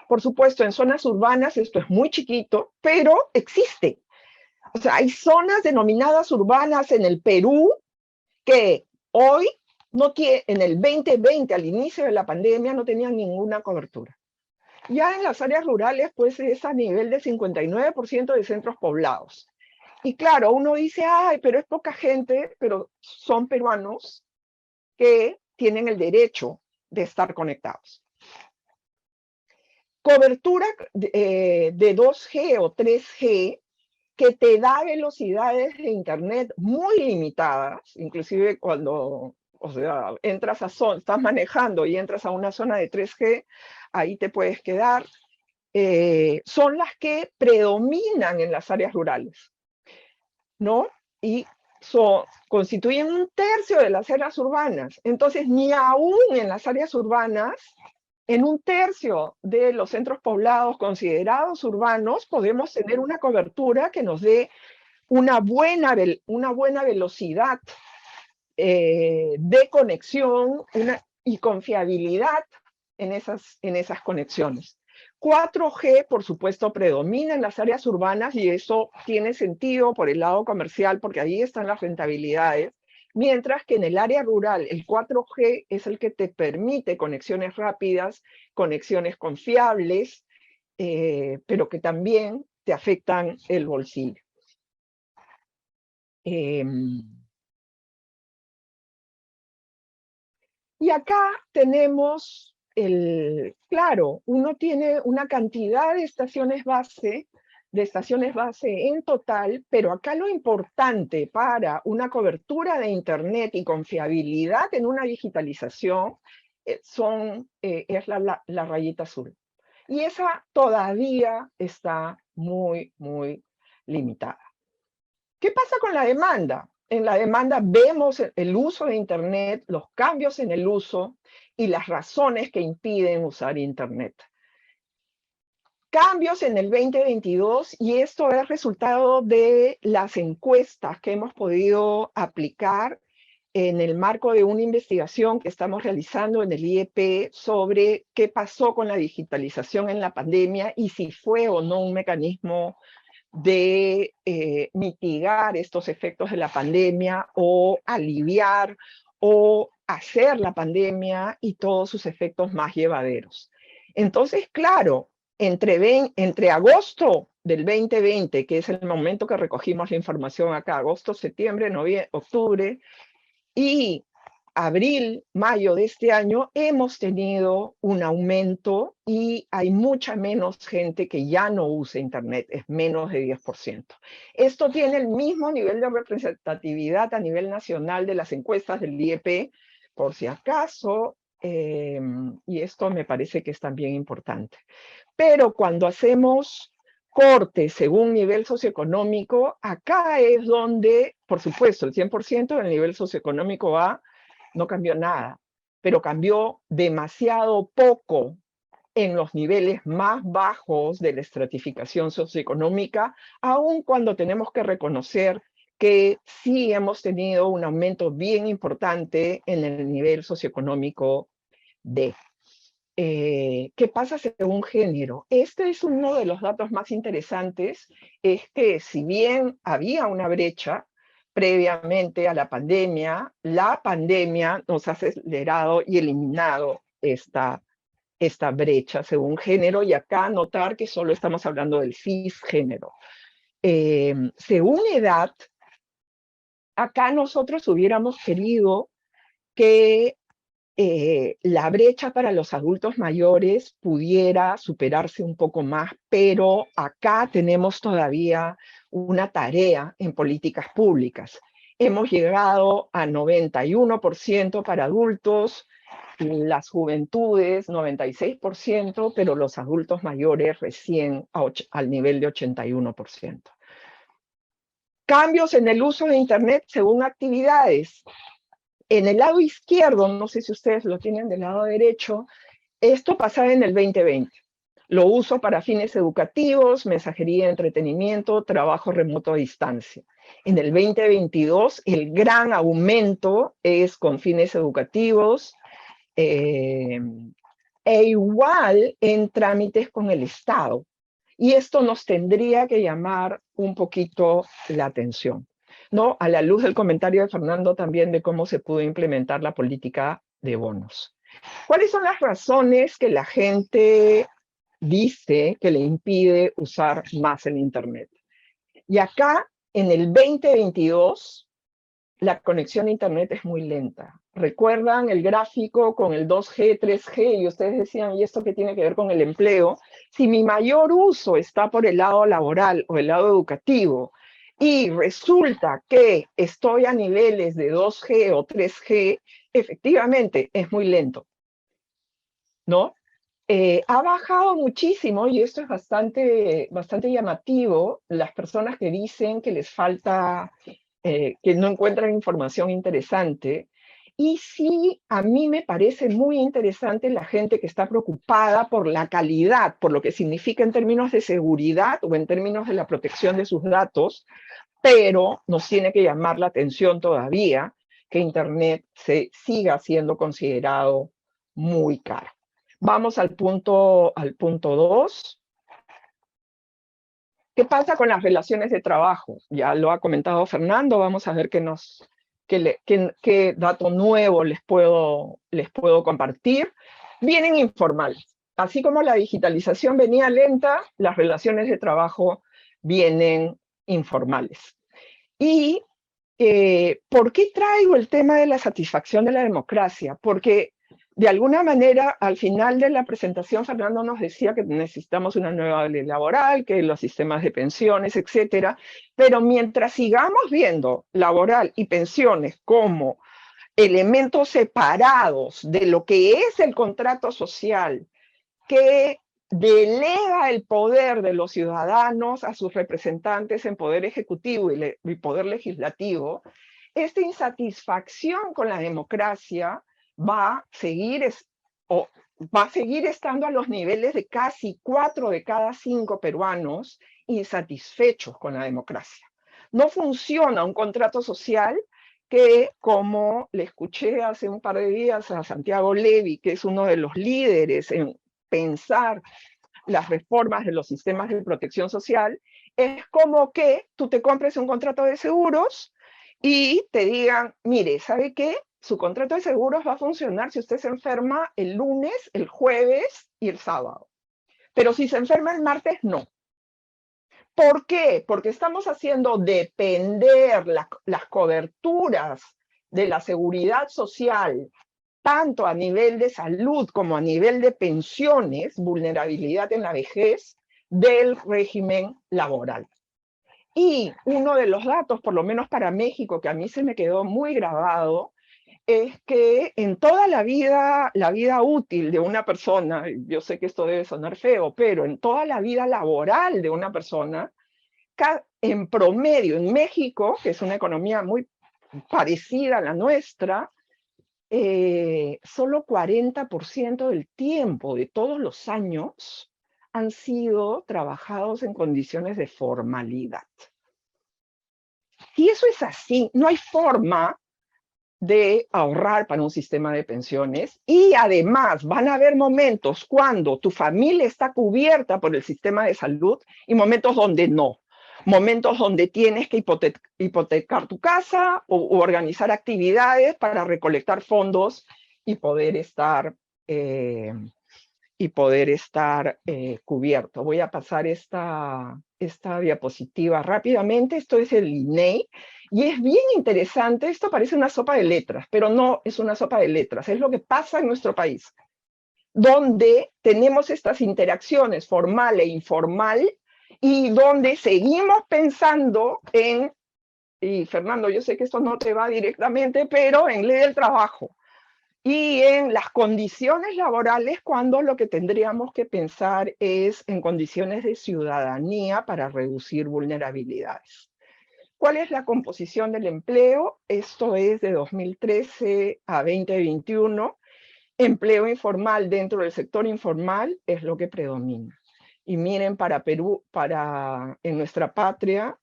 Por supuesto, en zonas urbanas esto es muy chiquito, pero existe. O sea, hay zonas denominadas urbanas en el Perú que hoy, en el 2020, al inicio de la pandemia, no tenían ninguna cobertura. Ya en las áreas rurales, pues es a nivel de 59% de centros poblados. Y claro, uno dice, ay, pero es poca gente, pero son peruanos que tienen el derecho de estar conectados. Cobertura de 2G o 3G que te da velocidades de Internet muy limitadas, inclusive cuando entras estás manejando y entras a una zona de 3G, ahí te puedes quedar, son las que predominan en las áreas rurales, ¿no? Y constituyen 1/3 de las áreas urbanas. Entonces, ni aún en las áreas urbanas, en 1/3 de los centros poblados considerados urbanos, podemos tener una cobertura que nos dé una buena velocidad de conexión y confiabilidad en esas conexiones. 4G, por supuesto, predomina en las áreas urbanas y eso tiene sentido por el lado comercial porque ahí están las rentabilidades, mientras que en el área rural el 4G es el que te permite conexiones rápidas, conexiones confiables, pero que también te afectan el bolsillo. Y acá tenemos claro, uno tiene una cantidad de estaciones base en total, pero acá lo importante para una cobertura de Internet y confiabilidad en una digitalización es la rayita azul. Y esa todavía está muy, muy limitada. ¿Qué pasa con la demanda? En la demanda vemos el uso de Internet, los cambios en el uso y las razones que impiden usar Internet. Cambios en el 2022, y esto es resultado de las encuestas que hemos podido aplicar en el marco de una investigación que estamos realizando en el IEP sobre qué pasó con la digitalización en la pandemia y si fue o no un mecanismo de mitigar estos efectos de la pandemia o aliviar o hacer la pandemia y todos sus efectos más llevaderos. Entonces, claro, entre agosto del 2020, que es el momento que recogimos la información acá, agosto, septiembre, noviembre, octubre, y abril, mayo de este año, hemos tenido un aumento y hay mucha menos gente que ya no usa Internet, es menos de 10%. Esto tiene el mismo nivel de representatividad a nivel nacional de las encuestas del IEP, por si acaso, y esto me parece que es también importante. Pero cuando hacemos cortes según nivel socioeconómico, acá es donde, por supuesto, el 100% del nivel socioeconómico A no cambió nada, pero cambió demasiado poco en los niveles más bajos de la estratificación socioeconómica, aun cuando tenemos que reconocer que sí hemos tenido un aumento bien importante en el nivel socioeconómico D. ¿Qué pasa según género? Este es uno de los datos más interesantes, es que si bien había una brecha, previamente a la pandemia nos ha acelerado y eliminado esta brecha según género, y acá notar que solo estamos hablando del cisgénero. Según edad, acá nosotros hubiéramos querido que la brecha para los adultos mayores pudiera superarse un poco más, pero acá tenemos todavía una tarea en políticas públicas. Hemos llegado a 91% para adultos, las juventudes 96%, pero los adultos mayores recién al nivel de 81%. Cambios en el uso de Internet según actividades. En el lado izquierdo, no sé si ustedes lo tienen del lado derecho, esto pasaba en el 2020. Lo uso para fines educativos, mensajería, entretenimiento, trabajo remoto a distancia. En el 2022, el gran aumento es con fines educativos e igual en trámites con el Estado. Y esto nos tendría que llamar un poquito la atención, ¿no? A la luz del comentario de Fernando también de cómo se pudo implementar la política de bonos. ¿Cuáles son las razones que la gente dice que le impide usar más el Internet? Y acá, en el 2022, la conexión a Internet es muy lenta. ¿Recuerdan el gráfico con el 2G, 3G? Y ustedes decían, ¿y esto qué tiene que ver con el empleo? Si mi mayor uso está por el lado laboral o el lado educativo, y resulta que estoy a niveles de 2G o 3G, efectivamente es muy lento, ¿no? Ha bajado muchísimo, y esto es bastante llamativo, las personas que dicen que les falta, que no encuentran información interesante. Y sí, a mí me parece muy interesante la gente que está preocupada por la calidad, por lo que significa en términos de seguridad o en términos de la protección de sus datos, pero nos tiene que llamar la atención todavía que Internet siga siendo considerado muy caro. Vamos al punto 2. ¿Qué pasa con las relaciones de trabajo? Ya lo ha comentado Fernando, vamos a ver qué dato nuevo les puedo compartir. Vienen informales. Así como la digitalización venía lenta, las relaciones de trabajo vienen informales. ¿Y por qué traigo el tema de la satisfacción de la democracia? Porque de alguna manera, al final de la presentación, Fernando nos decía que necesitamos una nueva ley laboral, que los sistemas de pensiones, etcétera. Pero mientras sigamos viendo laboral y pensiones como elementos separados de lo que es el contrato social, que delega el poder de los ciudadanos a sus representantes en poder ejecutivo y poder legislativo, esta insatisfacción con la democracia va a seguir estando a los niveles de casi 4 de cada 5 peruanos insatisfechos con la democracia. No funciona un contrato social que, como le escuché hace un par de días a Santiago Levy, que es uno de los líderes en pensar las reformas de los sistemas de protección social, es como que tú te compres un contrato de seguros y te digan, mire, ¿sabe qué? Su contrato de seguros va a funcionar si usted se enferma el lunes, el jueves y el sábado. Pero si se enferma el martes, no. ¿Por qué? Porque estamos haciendo depender las coberturas de la seguridad social, tanto a nivel de salud como a nivel de pensiones, vulnerabilidad en la vejez, del régimen laboral. Y uno de los datos, por lo menos para México, que a mí se me quedó muy grabado, es que en toda la vida útil de una persona, yo sé que esto debe sonar feo, pero en toda la vida laboral de una persona, en promedio en México, que es una economía muy parecida a la nuestra, solo 40% del tiempo de todos los años han sido trabajados en condiciones de formalidad. Y eso es así, no hay forma de ahorrar para un sistema de pensiones, y además van a haber momentos cuando tu familia está cubierta por el sistema de salud y momentos donde no. momentos donde tienes que hipotecar tu casa o organizar actividades para recolectar fondos y poder estar cubierto. Voy a pasar esta diapositiva rápidamente. Esto es el INEI, y es bien interesante. Esto parece una sopa de letras, pero no es una sopa de letras, es lo que pasa en nuestro país, donde tenemos estas interacciones formal e informal, y donde seguimos pensando en, y Fernando, yo sé que esto no te va directamente, pero en ley del trabajo, y en las condiciones laborales, cuando lo que tendríamos que pensar es en condiciones de ciudadanía para reducir vulnerabilidades. ¿Cuál es la composición del empleo? Esto es de 2013 a 2021. Empleo informal dentro del sector informal es lo que predomina. Y miren, para Perú, en nuestra patria,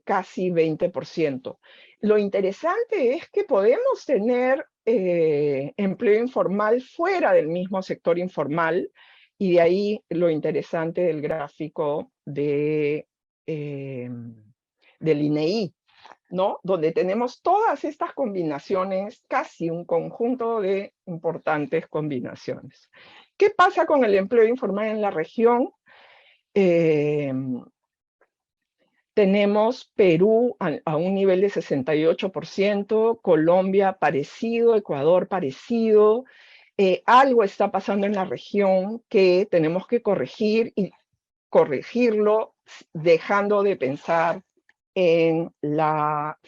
casi 20%. Lo interesante es que podemos tener empleo informal fuera del mismo sector informal, y de ahí lo interesante del gráfico del INEI, ¿no? Donde tenemos todas estas combinaciones, casi un conjunto de importantes combinaciones. ¿Qué pasa con el empleo informal en la región? Tenemos Perú a un nivel de 68%, Colombia parecido, Ecuador parecido. Algo está pasando en la región que tenemos que corregir, y corregirlo dejando de pensar de la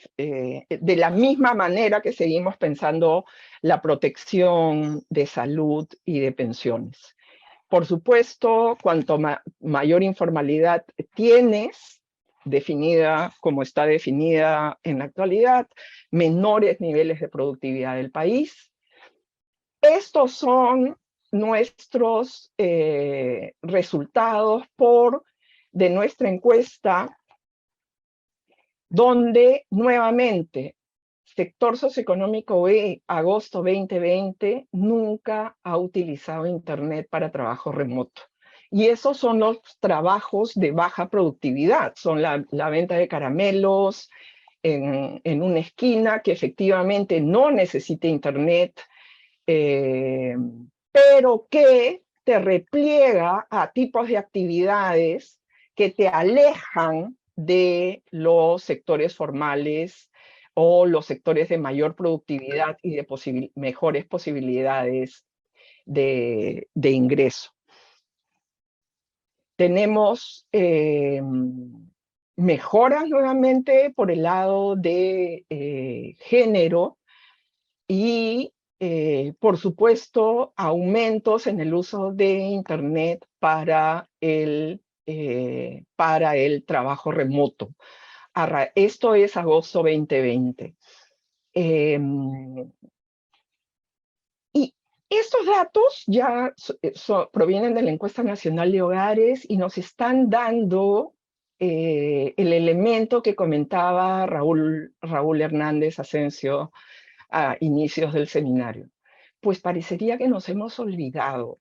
misma manera que seguimos pensando la protección de salud y de pensiones. Por supuesto, cuanto mayor informalidad tienes, definida como está definida en la actualidad, menores niveles de productividad del país. Estos son nuestros resultados de nuestra encuesta, donde nuevamente sector socioeconómico E, agosto 2020, nunca ha utilizado Internet para trabajo remoto. Y esos son los trabajos de baja productividad, son la venta de caramelos en una esquina, que efectivamente no necesita Internet, pero que te repliega a tipos de actividades que te alejan de los sectores formales o los sectores de mayor productividad y de mejores posibilidades de ingreso. Tenemos mejoras nuevamente por el lado de género, y por supuesto aumentos en el uso de Internet para el trabajo remoto. Esto es agosto 2020. Y estos datos ya provienen de la Encuesta Nacional de Hogares y nos están dando el elemento que comentaba Raúl Hernández Asensio a inicios del seminario. Pues parecería que nos hemos olvidado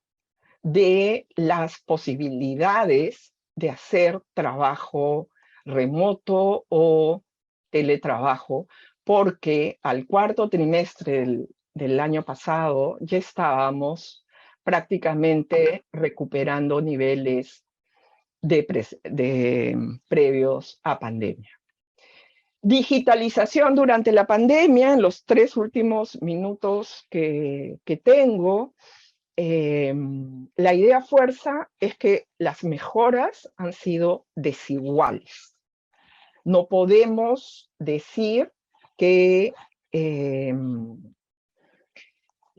de las posibilidades de hacer trabajo remoto o teletrabajo, porque al cuarto trimestre del año pasado ya estábamos prácticamente recuperando niveles previos a pandemia. Digitalización durante la pandemia, en los 3 últimos minutos que tengo, la idea fuerza es que las mejoras han sido desiguales. No podemos decir que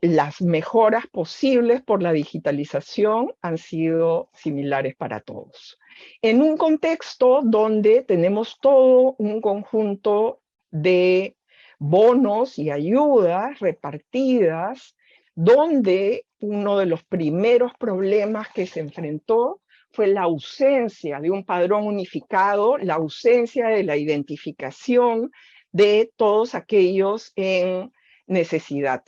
las mejoras posibles por la digitalización han sido similares para todos. En un contexto donde tenemos todo un conjunto de bonos y ayudas repartidas, donde uno de los primeros problemas que se enfrentó fue la ausencia de un padrón unificado, la ausencia de la identificación de todos aquellos en necesidad.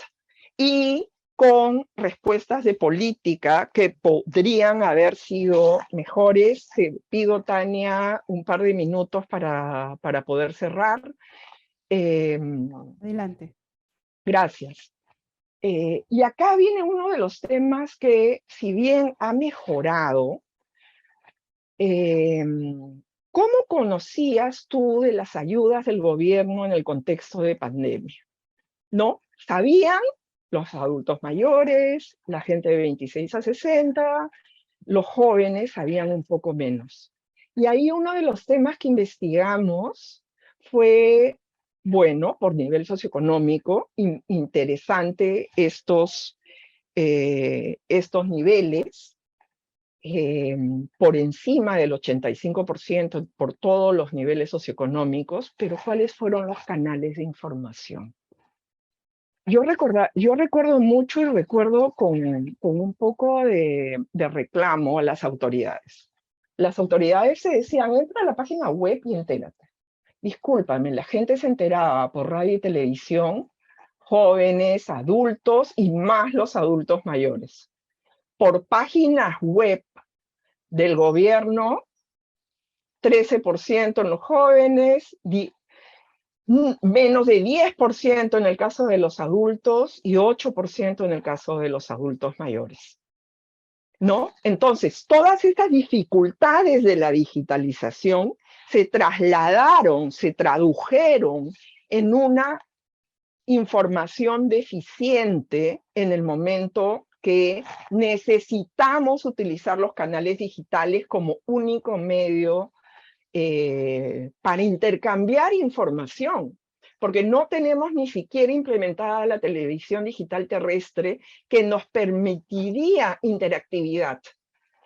Y con respuestas de política que podrían haber sido mejores. Pido, Tania, un par de minutos para poder cerrar. Adelante. Gracias. Y acá viene uno de los temas que, si bien ha mejorado, ¿cómo conocías tú de las ayudas del gobierno en el contexto de pandemia? ¿No? ¿Sabían los adultos mayores, la gente de 26 a 60, los jóvenes sabían un poco menos? Y ahí uno de los temas que investigamos fue, bueno, por nivel socioeconómico, interesante estos niveles, por encima del 85% por todos los niveles socioeconómicos, pero ¿cuáles fueron los canales de información? Yo recuerdo mucho y recuerdo con un poco de reclamo a las autoridades. Las autoridades se decían, entra a la página web y entérate. Discúlpame, la gente se enteraba por radio y televisión, jóvenes, adultos y más los adultos mayores. Por páginas web del gobierno, 13% en los jóvenes, menos de 10% en el caso de los adultos y 8% en el caso de los adultos mayores. ¿No? Entonces, todas estas dificultades de la digitalización se trasladaron, se tradujeron en una información deficiente en el momento que necesitamos utilizar los canales digitales como único medio para intercambiar información, porque no tenemos ni siquiera implementada la televisión digital terrestre que nos permitiría interactividad.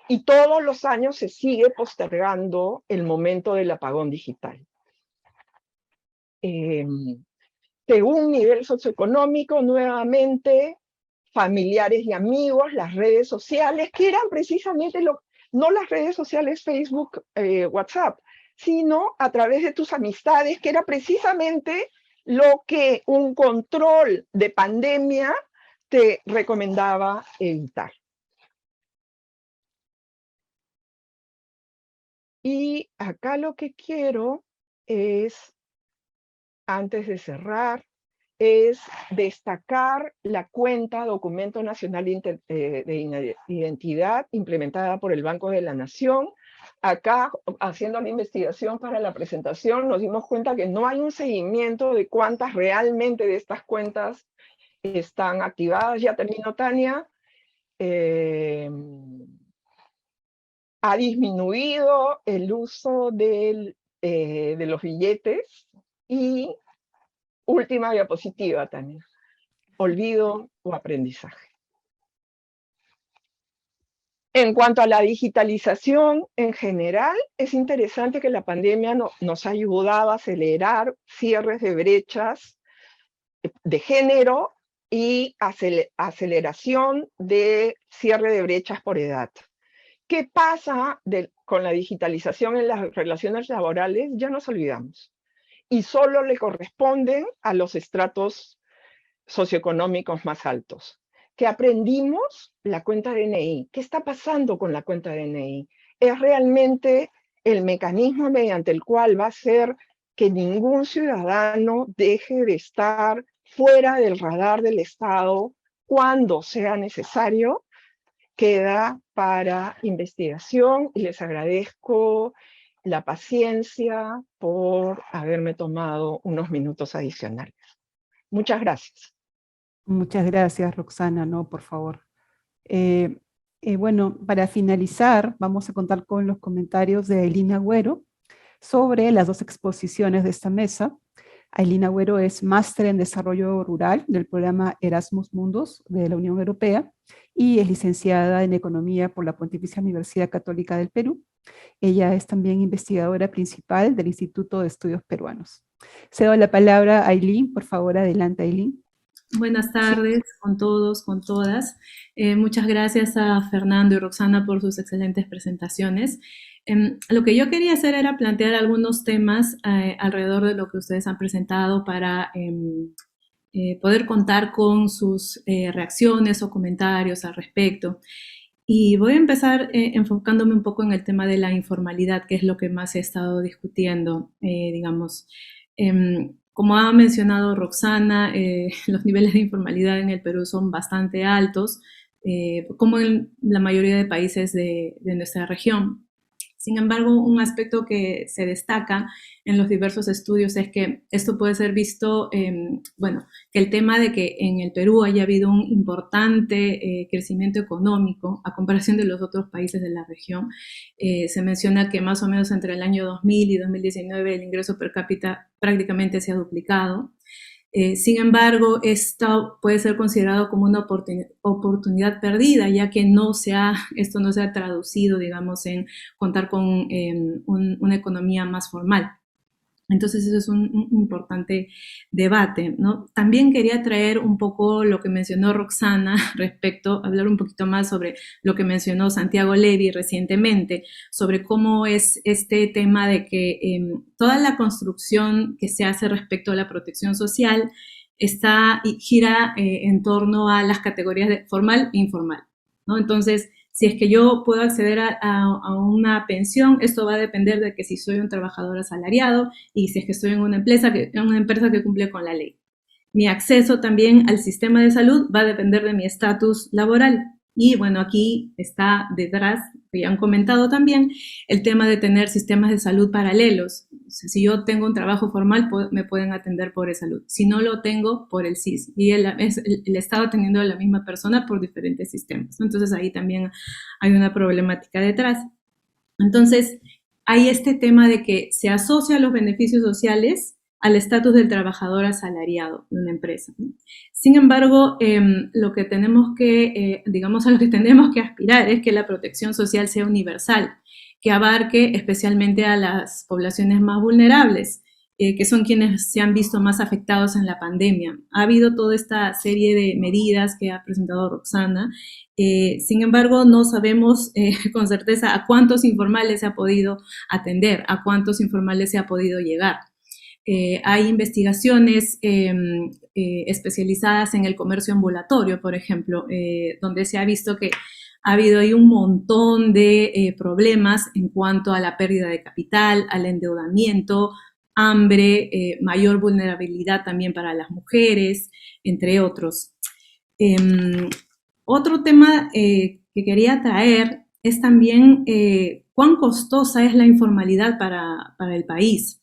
Y todos los años se sigue postergando el momento del apagón digital. Según nivel socioeconómico, nuevamente, familiares y amigos, las redes sociales, que eran precisamente no las redes sociales Facebook, WhatsApp, sino a través de tus amistades, que era precisamente lo que un control de pandemia te recomendaba evitar. Y acá lo que quiero es, antes de cerrar, es destacar la cuenta Documento Nacional de Identidad implementada por el Banco de la Nación. Acá, haciendo la investigación para la presentación, nos dimos cuenta que no hay un seguimiento de cuántas realmente de estas cuentas están activadas. Ya terminó, Tania. Ha disminuido el uso de los billetes. Y última diapositiva, Tania. Olvido o aprendizaje. En cuanto a la digitalización en general, es interesante que la pandemia nos ha ayudado a acelerar cierres de brechas de género y aceleración de cierre de brechas por edad. ¿Qué pasa con la digitalización en las relaciones laborales? Ya nos olvidamos. Y solo le corresponden a los estratos socioeconómicos más altos. ¿Qué aprendimos? La cuenta DNI. ¿Qué está pasando con la cuenta DNI? Es realmente el mecanismo mediante el cual va a hacer que ningún ciudadano deje de estar fuera del radar del Estado cuando sea necesario. Queda para investigación y les agradezco la paciencia por haberme tomado unos minutos adicionales. Muchas gracias. Muchas gracias, Roxana, no, por favor. Bueno, para finalizar, vamos a contar con los comentarios de Aylin Agüero sobre las dos exposiciones de esta mesa. Aylin Agüero es máster en desarrollo rural del programa Erasmus Mundus de la Unión Europea y es licenciada en economía por la Pontificia Universidad Católica del Perú. Ella es también investigadora principal del Instituto de Estudios Peruanos. Cedo la palabra a Aylin, por favor, adelante, Aylin. Buenas tardes con todos, con todas. Muchas gracias a Fernando y Roxana por sus excelentes presentaciones. Lo que yo quería hacer era plantear algunos temas alrededor de lo que ustedes han presentado para poder contar con sus reacciones o comentarios al respecto. Y voy a empezar enfocándome un poco en el tema de la informalidad, que es lo que más he estado discutiendo, digamos. Como ha mencionado Roxana, los niveles de informalidad en el Perú son bastante altos, como en la mayoría de países de nuestra región. Sin embargo, un aspecto que se destaca en los diversos estudios es que esto puede ser visto, bueno, que el tema de que en el Perú haya habido un importante crecimiento económico a comparación de los otros países de la región. Se menciona que más o menos entre el año 2000 y 2019 el ingreso per cápita prácticamente se ha duplicado. Sin embargo, esto puede ser considerado como una oportunidad perdida, ya que esto no se ha traducido, digamos, en contar con una economía más formal. Entonces, eso es un importante debate, ¿no? También quería traer un poco lo que mencionó Roxana hablar un poquito más sobre lo que mencionó Santiago Levy recientemente, sobre cómo es este tema de que toda la construcción que se hace respecto a la protección social gira en torno a las categorías de formal e informal, ¿no? Entonces, si es que yo puedo acceder a una pensión, esto va a depender de que si soy un trabajador asalariado y si es que estoy en una empresa que cumple con la ley. Mi acceso también al sistema de salud va a depender de mi estatus laboral. Y bueno, aquí está detrás, que ya han comentado también, el tema de tener sistemas de salud paralelos. O sea, si yo tengo un trabajo formal, me pueden atender por e-salud. Si no lo tengo, por el SIS. Y el Estado atendiendo a la misma persona por diferentes sistemas. Entonces ahí también hay una problemática detrás. Entonces, hay este tema de que se asocia los beneficios sociales al estatus del trabajador asalariado de una empresa, ¿no? Sin embargo, lo que tenemos que aspirar es que la protección social sea universal, que abarque especialmente a las poblaciones más vulnerables, que son quienes se han visto más afectados en la pandemia. Ha habido toda esta serie de medidas que ha presentado Roxana. Sin embargo, no sabemos con certeza a cuántos informales se ha podido atender, a cuántos informales se ha podido llegar. Hay investigaciones especializadas en el comercio ambulatorio, por ejemplo, donde se ha visto que ha habido ahí un montón de problemas en cuanto a la pérdida de capital, al endeudamiento, hambre, mayor vulnerabilidad también para las mujeres, entre otros. Otro tema que quería traer es también cuán costosa es la informalidad para el país.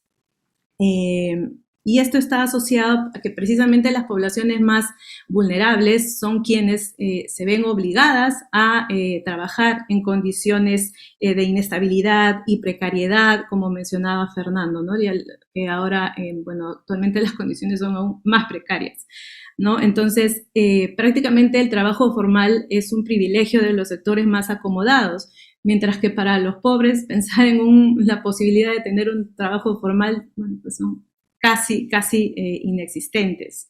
Y esto está asociado a que precisamente las poblaciones más vulnerables son quienes se ven obligadas a trabajar en condiciones de inestabilidad y precariedad, como mencionaba Fernando, ¿no? Y ahora, bueno, actualmente las condiciones son aún más precarias, ¿no? Entonces, prácticamente el trabajo formal es un privilegio de los sectores más acomodados, mientras que para los pobres pensar en la posibilidad de tener un trabajo formal, bueno, pues son casi inexistentes.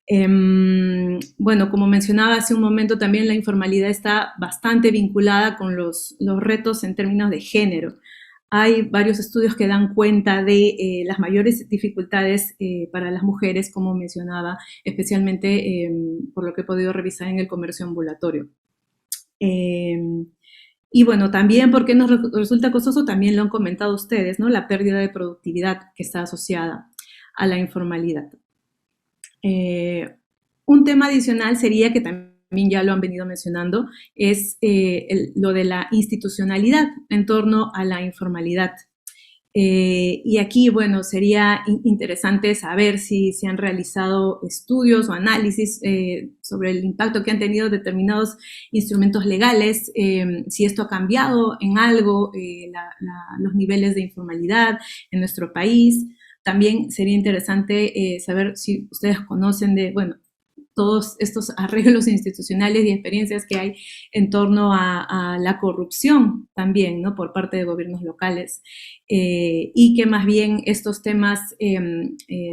Bueno, como mencionaba hace un momento, también la informalidad está bastante vinculada con los retos en términos de género. Hay varios estudios que dan cuenta de las mayores dificultades para las mujeres, como mencionaba, especialmente por lo que he podido revisar en el comercio ambulatorio. Y bueno, también porque nos resulta costoso, también lo han comentado ustedes, ¿no? La pérdida de productividad que está asociada a la informalidad. Un tema adicional sería, que también ya lo han venido mencionando, es lo de la institucionalidad en torno a la informalidad. Y aquí, bueno, sería interesante saber si se han realizado estudios o análisis sobre el impacto que han tenido determinados instrumentos legales, si esto ha cambiado en algo los niveles de informalidad en nuestro país. También sería interesante saber si ustedes conocen de, bueno, todos estos arreglos institucionales y experiencias que hay en torno a la corrupción también, ¿no? Por parte de gobiernos locales, y que más bien estos temas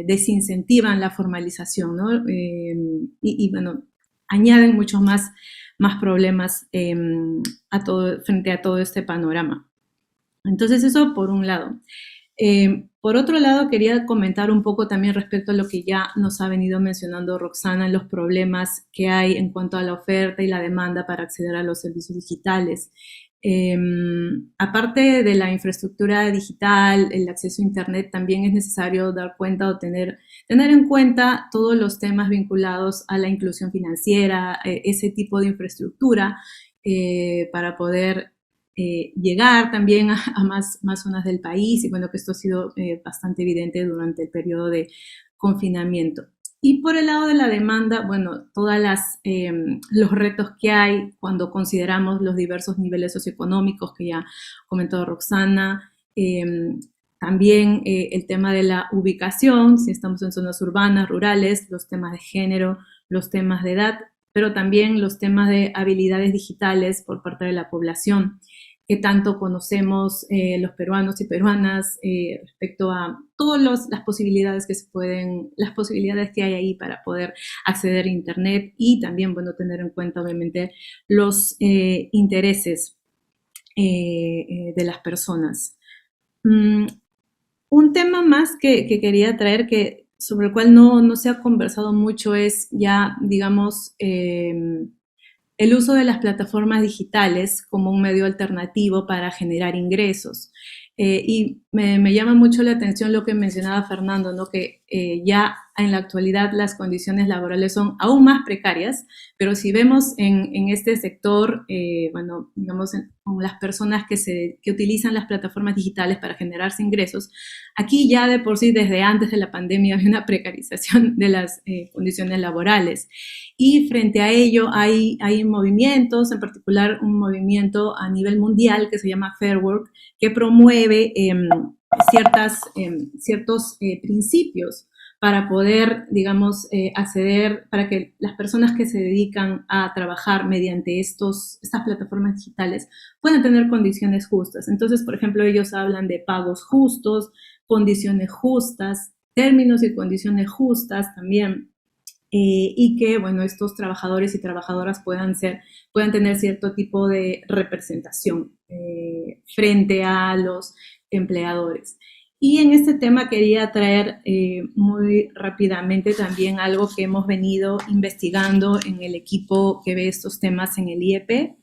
desincentivan la formalización, ¿no? Y bueno, añaden muchos más problemas frente a todo este panorama. Entonces eso por un lado. Por otro lado, quería comentar un poco también respecto a lo que ya nos ha venido mencionando Roxana, los problemas que hay en cuanto a la oferta y la demanda para acceder a los servicios digitales. Aparte de la infraestructura digital, el acceso a Internet, también es necesario dar cuenta o tener en cuenta todos los temas vinculados a la inclusión financiera, ese tipo de infraestructura, para poder llegar también a más zonas del país, y bueno, que esto ha sido bastante evidente durante el periodo de confinamiento. Y por el lado de la demanda, bueno, todos los retos que hay cuando consideramos los diversos niveles socioeconómicos que ya comentó Roxana, también el tema de la ubicación, si estamos en zonas urbanas, rurales, los temas de género, los temas de edad, pero también los temas de habilidades digitales por parte de la población, que tanto conocemos los peruanos y peruanas respecto a todas las posibilidades las posibilidades que hay ahí para poder acceder a Internet, y también, bueno, tener en cuenta obviamente los intereses de las personas. Un tema más que quería traer, sobre el cual no se ha conversado mucho, es ya, digamos, el uso de las plataformas digitales como un medio alternativo para generar ingresos. Y me llama mucho la atención lo que mencionaba Fernando, ¿no? Que ya en la actualidad las condiciones laborales son aún más precarias, pero si vemos en este sector, bueno, digamos, con las personas que utilizan las plataformas digitales para generarse ingresos, aquí ya de por sí, desde antes de la pandemia, había una precarización de las condiciones laborales. Y frente a ello hay movimientos, en particular un movimiento a nivel mundial que se llama Fair Work, que promueve ciertos principios para poder, digamos, acceder, para que las personas que se dedican a trabajar mediante estas plataformas digitales puedan tener condiciones justas. Entonces, por ejemplo, ellos hablan de pagos justos, condiciones justas, términos y condiciones justas también. Y que, bueno, estos trabajadores y trabajadoras puedan tener cierto tipo de representación frente a los empleadores. Y en este tema quería traer muy rápidamente también algo que hemos venido investigando en el equipo que ve estos temas en el IEP,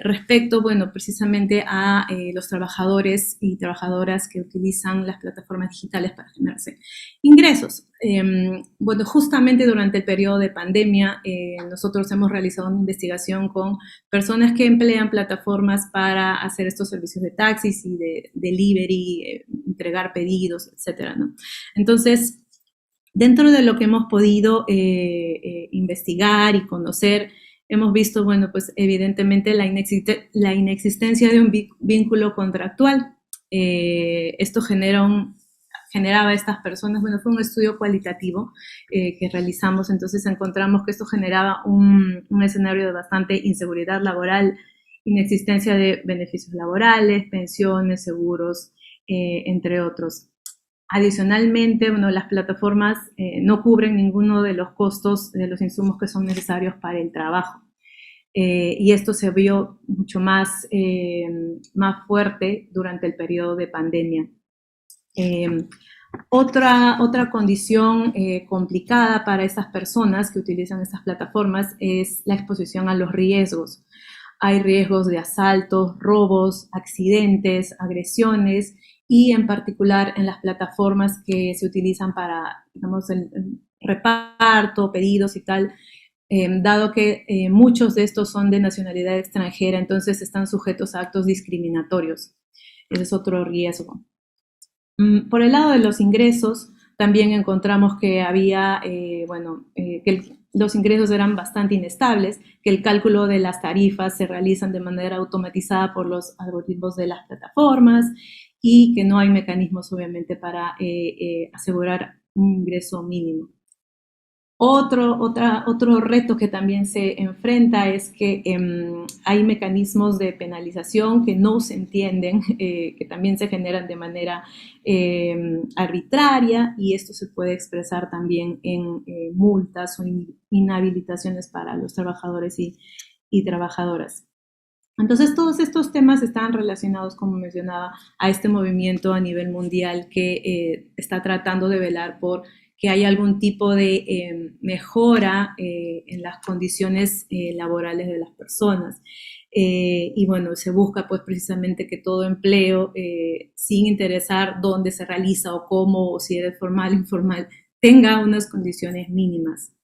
respecto, bueno, precisamente a los trabajadores y trabajadoras que utilizan las plataformas digitales para generarse ingresos. Bueno, justamente durante el periodo de pandemia, nosotros hemos realizado una investigación con personas que emplean plataformas para hacer estos servicios de taxis y de delivery, entregar pedidos, etcétera, ¿no? Entonces, dentro de lo que hemos podido investigar y conocer, hemos visto, bueno, pues evidentemente la inexistencia de un vínculo contractual. Esto generaba a estas personas, bueno, fue un estudio cualitativo que realizamos, entonces encontramos que esto generaba un escenario de bastante inseguridad laboral, inexistencia de beneficios laborales, pensiones, seguros, entre otros. Adicionalmente, bueno, las plataformas no cubren ninguno de los costos de los insumos que son necesarios para el trabajo. Y esto se vio mucho más fuerte durante el periodo de pandemia. Otra condición complicada para estas personas que utilizan estas plataformas es la exposición a los riesgos. Hay riesgos de asaltos, robos, accidentes, agresiones, y en particular en las plataformas que se utilizan para, digamos, el reparto, pedidos y tal, dado que muchos de estos son de nacionalidad extranjera, entonces están sujetos a actos discriminatorios. Ese es otro riesgo. Por el lado de los ingresos, también encontramos que había, que los ingresos eran bastante inestables, que el cálculo de las tarifas se realizan de manera automatizada por los algoritmos de las plataformas, y que no hay mecanismos, obviamente, para asegurar un ingreso mínimo. Otro reto que también se enfrenta es que hay mecanismos de penalización que no se entienden, que también se generan de manera arbitraria, y esto se puede expresar también en multas o inhabilitaciones para los trabajadores y trabajadoras. Entonces, todos estos temas están relacionados, como mencionaba, a este movimiento a nivel mundial que está tratando de velar por que haya algún tipo de mejora en las condiciones laborales de las personas. Y bueno, se busca pues precisamente que todo empleo, sin interesar dónde se realiza o cómo, o si es formal o informal, tenga unas condiciones mínimas.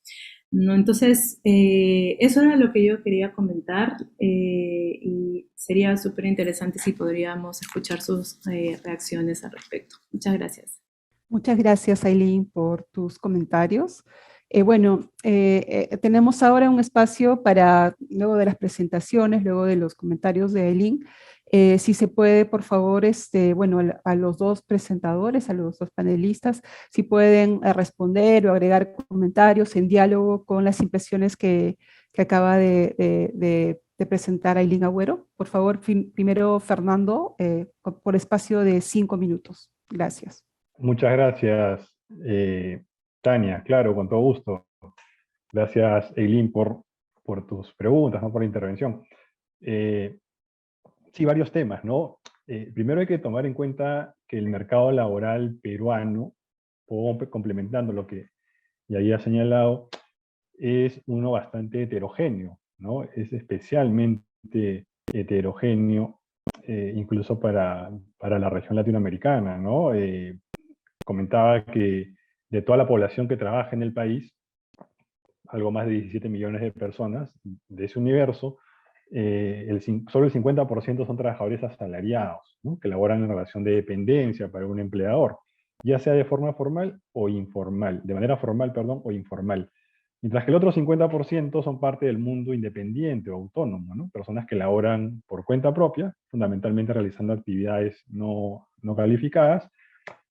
¿No? Entonces, eso era lo que yo quería comentar y sería súper interesante si podríamos escuchar sus reacciones al respecto. Muchas gracias. Muchas gracias, Aileen, por tus comentarios. Tenemos ahora un espacio para, luego de las presentaciones, luego de los comentarios de Aileen, si se puede, por favor, a los dos presentadores, a los dos panelistas, si pueden responder o agregar comentarios en diálogo con las impresiones que acaba de presentar Aileen Agüero. Por favor, primero Fernando, por espacio de 5 minutos. Gracias. Muchas gracias, Tania. Claro, con todo gusto. Gracias, Eileen, por tus preguntas, ¿no? Por la intervención. Sí, varios temas, ¿no? Primero hay que tomar en cuenta que el mercado laboral peruano, complementando lo que ya había señalado, es uno bastante heterogéneo, ¿no? Es especialmente heterogéneo, incluso para la región latinoamericana, ¿no? Comentaba que de toda la población que trabaja en el país, algo más de 17 millones de personas, de ese universo, solo el 50% son trabajadores asalariados, ¿no? Que laboran en relación de dependencia para un empleador, ya sea de forma formal o informal, de manera formal, perdón, o informal. Mientras que el otro 50% son parte del mundo independiente o autónomo, ¿no? Personas que laboran por cuenta propia, fundamentalmente realizando actividades no calificadas,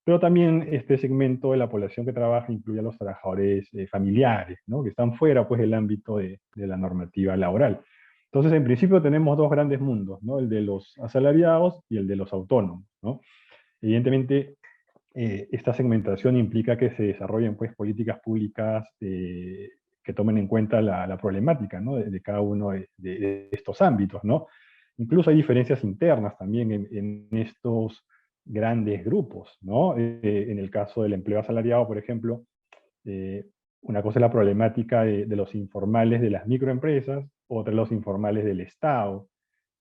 pero también este segmento de la población que trabaja incluye a los trabajadores familiares, ¿no? Que están fuera pues, del ámbito de la normativa laboral. Entonces, en principio tenemos dos grandes mundos, ¿no? El de los asalariados y el de los autónomos, ¿no? Evidentemente, esta segmentación implica que se desarrollen pues, políticas públicas que tomen en cuenta la problemática, ¿no? de cada uno de estos ámbitos, ¿no? Incluso hay diferencias internas también en estos grandes grupos, ¿no? En el caso del empleo asalariado, por ejemplo, una cosa es la problemática de los informales de las microempresas, otra es los informales del Estado,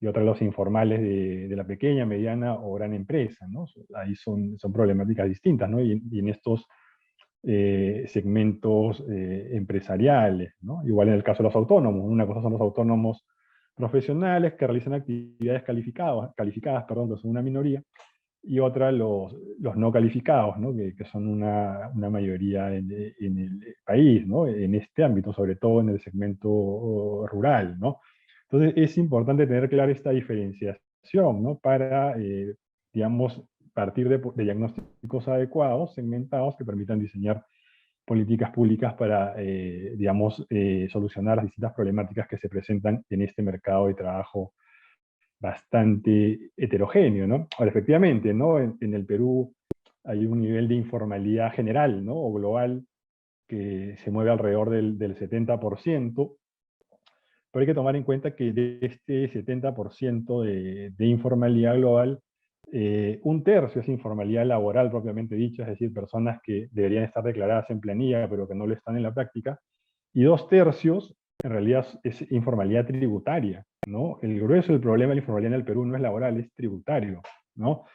y otra los informales de la pequeña, mediana o gran empresa, ¿no? Ahí son problemáticas distintas, ¿no? Y en estos segmentos empresariales, ¿no? Igual en el caso de los autónomos, una cosa son los autónomos profesionales que realizan actividades calificadas, perdón, que son una minoría, y otra los no calificados, ¿no? Que son una mayoría en el país, ¿no? En este ámbito, sobre todo en el segmento rural, ¿no? Entonces es importante tener clara esta diferenciación, ¿no? Para, digamos, partir de diagnósticos adecuados, segmentados, que permitan diseñar políticas públicas para, digamos, solucionar las distintas problemáticas que se presentan en este mercado de trabajo bastante heterogéneo, ¿no? Ahora, efectivamente, ¿no? En el Perú hay un nivel de informalidad general, ¿no? O global, que se mueve alrededor del 70%, pero hay que tomar en cuenta que de este 70% de informalidad global, un tercio es informalidad laboral propiamente dicha, es decir, personas que deberían estar declaradas en planilla, pero que no lo están en la práctica, y 2/3 en realidad es informalidad tributaria, ¿no? El grueso del problema de la informalidad en el Perú no es laboral, es tributario, ¿no?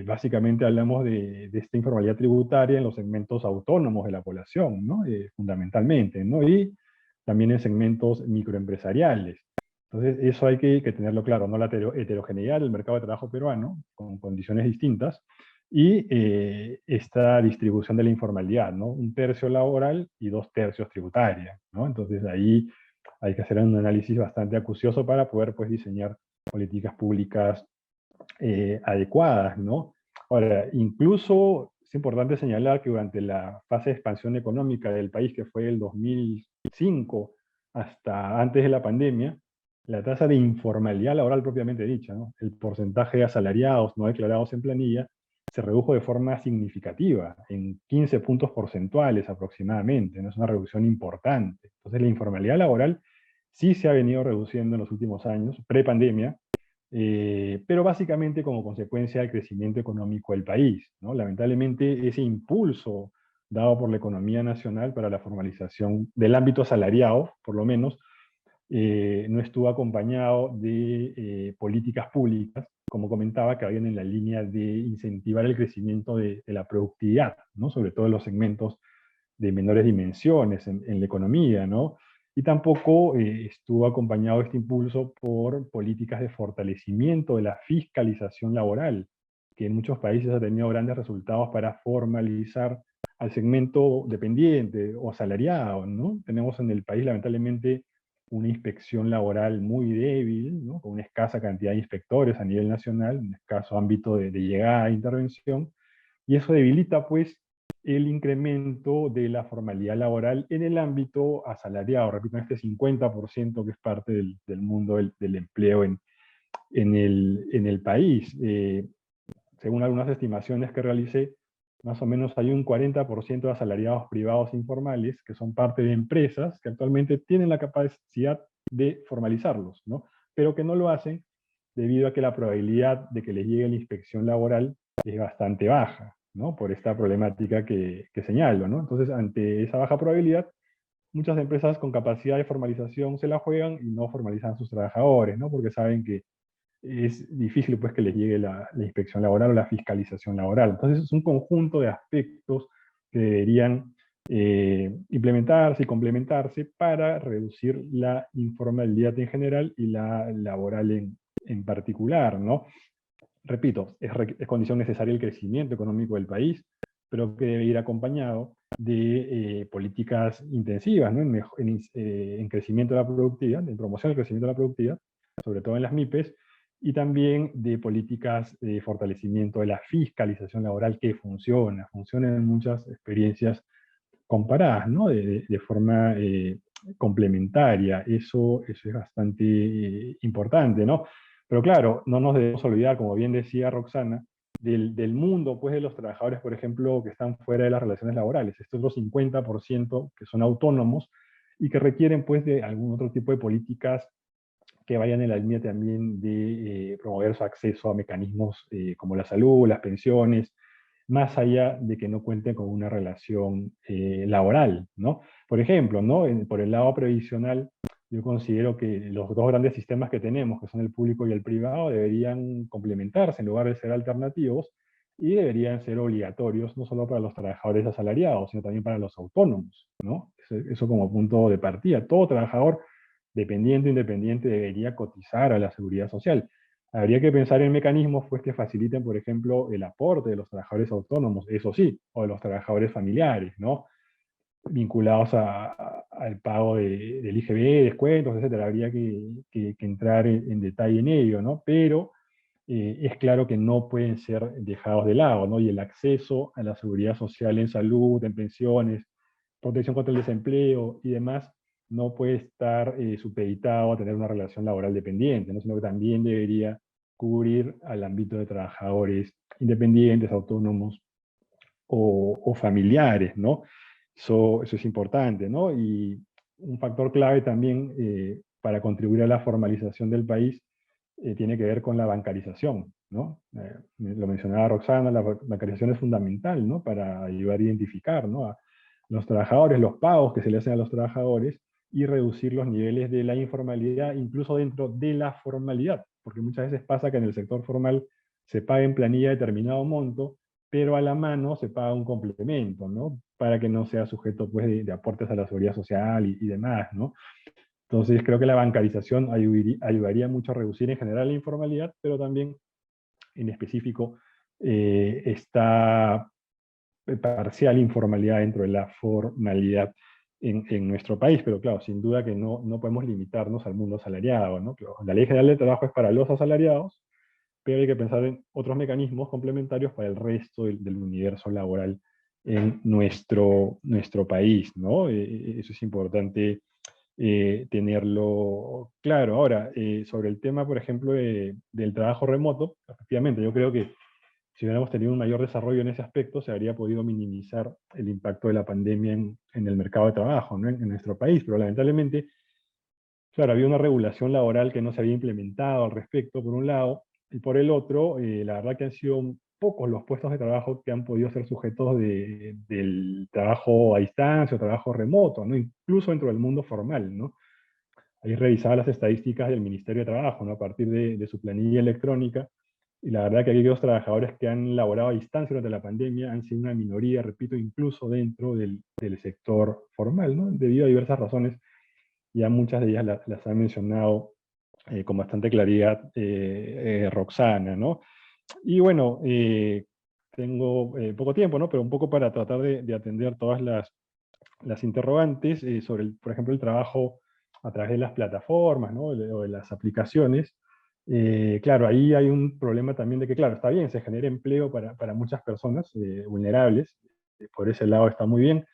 Básicamente hablamos de esta informalidad tributaria en los segmentos autónomos de la población, ¿no? Fundamentalmente, ¿no? Y también en segmentos microempresariales. Entonces, eso hay que tenerlo claro, ¿no? La heterogeneidad del mercado de trabajo peruano, con condiciones distintas, y esta distribución de la informalidad, ¿no? 1/3 laboral y 2/3 tributaria, ¿no? Entonces, ahí hay que hacer un análisis bastante acucioso para poder, pues, diseñar políticas públicas adecuadas, ¿no? Ahora, incluso es importante señalar que durante la fase de expansión económica del país, que fue el 2005 hasta antes de la pandemia, la tasa de informalidad laboral propiamente dicha, ¿no? El porcentaje de asalariados no declarados en planilla, se redujo de forma significativa, en 15 puntos porcentuales aproximadamente, ¿no? Es una reducción importante. Entonces la informalidad laboral sí se ha venido reduciendo en los últimos años, pre-pandemia, pero básicamente como consecuencia del crecimiento económico del país, ¿no? Lamentablemente ese impulso dado por la economía nacional para la formalización del ámbito asalariado, por lo menos, no estuvo acompañado de políticas públicas, como comentaba, que vayan en la línea de incentivar el crecimiento de la productividad, ¿no? Sobre todo en los segmentos de menores dimensiones en la economía, ¿no? Y tampoco estuvo acompañado este impulso por políticas de fortalecimiento de la fiscalización laboral, que en muchos países ha tenido grandes resultados para formalizar al segmento dependiente o asalariado, ¿no? Tenemos en el país, lamentablemente, una inspección laboral muy débil, ¿no? Con una escasa cantidad de inspectores a nivel nacional, un escaso ámbito de llegada e intervención, y eso debilita, pues, el incremento de la formalidad laboral en el ámbito asalariado. Repito, en este 50% que es parte del mundo del empleo en el país. Según algunas estimaciones que realicé, más o menos hay un 40% de asalariados privados informales que son parte de empresas que actualmente tienen la capacidad de formalizarlos, ¿no? Pero que no lo hacen debido a que la probabilidad de que les llegue la inspección laboral es bastante baja, ¿no? Por esta problemática que señalo, ¿no? Entonces, ante esa baja probabilidad, muchas empresas con capacidad de formalización se la juegan y no formalizan a sus trabajadores, ¿no? Porque saben que es difícil, pues, que les llegue la inspección laboral o la fiscalización laboral. Entonces es un conjunto de aspectos que deberían implementarse y complementarse para reducir la informalidad en general y la laboral en particular, ¿no? Repito, es condición necesaria el crecimiento económico del país, pero que debe ir acompañado de políticas intensivas, ¿no? En crecimiento de la productividad, en promoción del crecimiento de la productividad, sobre todo en las MIPES, y también de políticas de fortalecimiento de la fiscalización laboral que funciona en muchas experiencias comparadas, ¿no? De forma complementaria. Eso es bastante importante, ¿no? Pero claro, no nos debemos olvidar, como bien decía Roxana, del mundo, pues, de los trabajadores, por ejemplo, que están fuera de las relaciones laborales. Estos otros 50% que son autónomos y que requieren, pues, de algún otro tipo de políticas que vayan en la línea también de promover su acceso a mecanismos como la salud, las pensiones, más allá de que no cuenten con una relación laboral, ¿no? Por ejemplo, ¿no? Por el lado previsional, yo considero que los dos grandes sistemas que tenemos, que son el público y el privado, deberían complementarse en lugar de ser alternativos y deberían ser obligatorios, no solo para los trabajadores asalariados, sino también para los autónomos, ¿no? Eso como punto de partida. Todo trabajador, dependiente o independiente, debería cotizar a la seguridad social. Habría que pensar en mecanismos, pues, que faciliten, por ejemplo, el aporte de los trabajadores autónomos, eso sí, o de los trabajadores familiares, ¿no? Vinculados al pago del IGB, descuentos, etcétera. Habría que entrar en detalle en ello, ¿no? Pero es claro que no pueden ser dejados de lado, ¿no? Y el acceso a la seguridad social en salud, en pensiones, protección contra el desempleo y demás, no puede estar supeditado a tener una relación laboral dependiente, ¿no? Sino que también debería cubrir al ámbito de trabajadores independientes, autónomos o familiares, ¿no? Eso es importante, ¿no? Y un factor clave también para contribuir a la formalización del país tiene que ver con la bancarización, ¿no? Lo mencionaba Roxana, la bancarización es fundamental, ¿no? Para ayudar a identificar, ¿no? A los trabajadores, los pagos que se le hacen a los trabajadores y reducir los niveles de la informalidad, incluso dentro de la formalidad, porque muchas veces pasa que en el sector formal se paga en planilla determinado monto, pero a la mano se paga un complemento, ¿no? Para que no sea sujeto, pues, de aportes a la seguridad social y demás, ¿no? Entonces creo que la bancarización ayudaría mucho a reducir en general la informalidad, pero también en específico esta parcial informalidad dentro de la formalidad en nuestro país. Pero claro, sin duda que no podemos limitarnos al mundo asalariado, ¿no? La Ley General de Trabajo es para los asalariados, pero hay que pensar en otros mecanismos complementarios para el resto del universo laboral en nuestro país, ¿no? Eso es importante tenerlo claro. Ahora, sobre el tema, por ejemplo, del trabajo remoto, efectivamente, yo creo que si hubiéramos tenido un mayor desarrollo en ese aspecto, se habría podido minimizar el impacto de la pandemia en el mercado de trabajo, ¿no? En nuestro país, pero lamentablemente claro, había una regulación laboral que no se había implementado al respecto, por un lado, y por el otro, la verdad que han sido pocos los puestos de trabajo que han podido ser sujetos del trabajo a distancia o trabajo remoto, ¿no? Incluso dentro del mundo formal, ¿no? Ahí revisaba las estadísticas del Ministerio de Trabajo, ¿no? A partir de su planilla electrónica, y la verdad que aquellos trabajadores que han laborado a distancia durante la pandemia han sido una minoría, repito, incluso dentro del sector formal, ¿no? Debido a diversas razones, ya muchas de ellas las ha mencionado con bastante claridad Roxana, ¿no? Y bueno, tengo poco tiempo, ¿no? Pero un poco para tratar de atender todas las interrogantes sobre, por ejemplo, el trabajo a través de las plataformas, ¿no? O de las aplicaciones. Claro, ahí hay un problema también de que, claro, está bien, se genera empleo para muchas personas vulnerables, por ese lado está muy bien,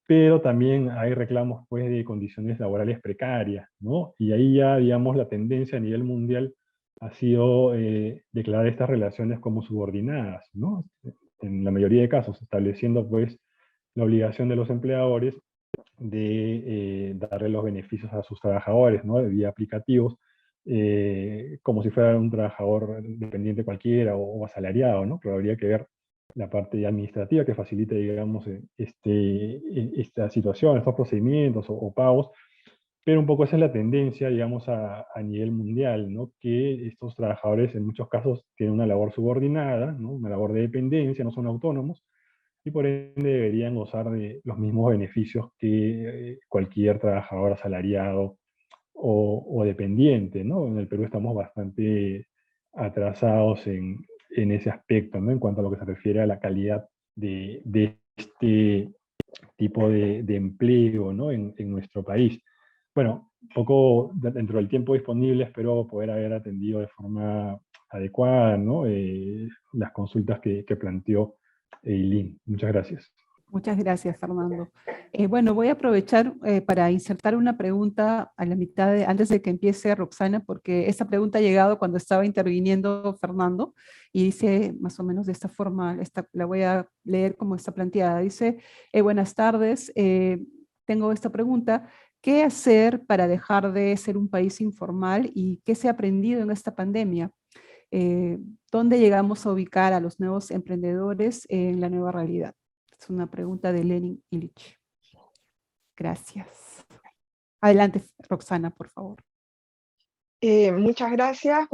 pero también hay reclamos pues, de condiciones laborales precarias, ¿no? Y ahí ya, digamos, la tendencia a nivel mundial ha sido declarar estas relaciones como subordinadas, ¿no? En la mayoría de casos, estableciendo pues la obligación de los empleadores de darle los beneficios a sus trabajadores, ¿no? Vía aplicativos, como si fuera un trabajador dependiente cualquiera o asalariado, ¿no? Pero habría que ver la parte administrativa que facilite, digamos, esta situación, estos procedimientos o pagos, pero un poco esa es la tendencia, digamos, a nivel mundial, ¿no? Que estos trabajadores en muchos casos tienen una labor subordinada, ¿no? Una labor de dependencia, no son autónomos, y por ende deberían gozar de los mismos beneficios que cualquier trabajador asalariado o dependiente, ¿no? En el Perú estamos bastante atrasados en ese aspecto, ¿no? En cuanto a lo que se refiere a la calidad de este tipo de empleo, ¿no? En nuestro país. Bueno, un poco dentro del tiempo disponible espero poder haber atendido de forma adecuada, ¿no? Las consultas que planteó Eileen. Muchas gracias. Muchas gracias, Fernando. Bueno, voy a aprovechar para insertar una pregunta a la mitad, antes de que empiece Roxana, porque esta pregunta ha llegado cuando estaba interviniendo Fernando, y dice más o menos de esta forma, la voy a leer como está planteada. Dice, buenas tardes, tengo esta pregunta. ¿Qué hacer para dejar de ser un país informal y qué se ha aprendido en esta pandemia? ¿Dónde llegamos a ubicar a los nuevos emprendedores en la nueva realidad? Es una pregunta de Lenin Illich. Gracias. Adelante, Roxana, por favor. Muchas gracias,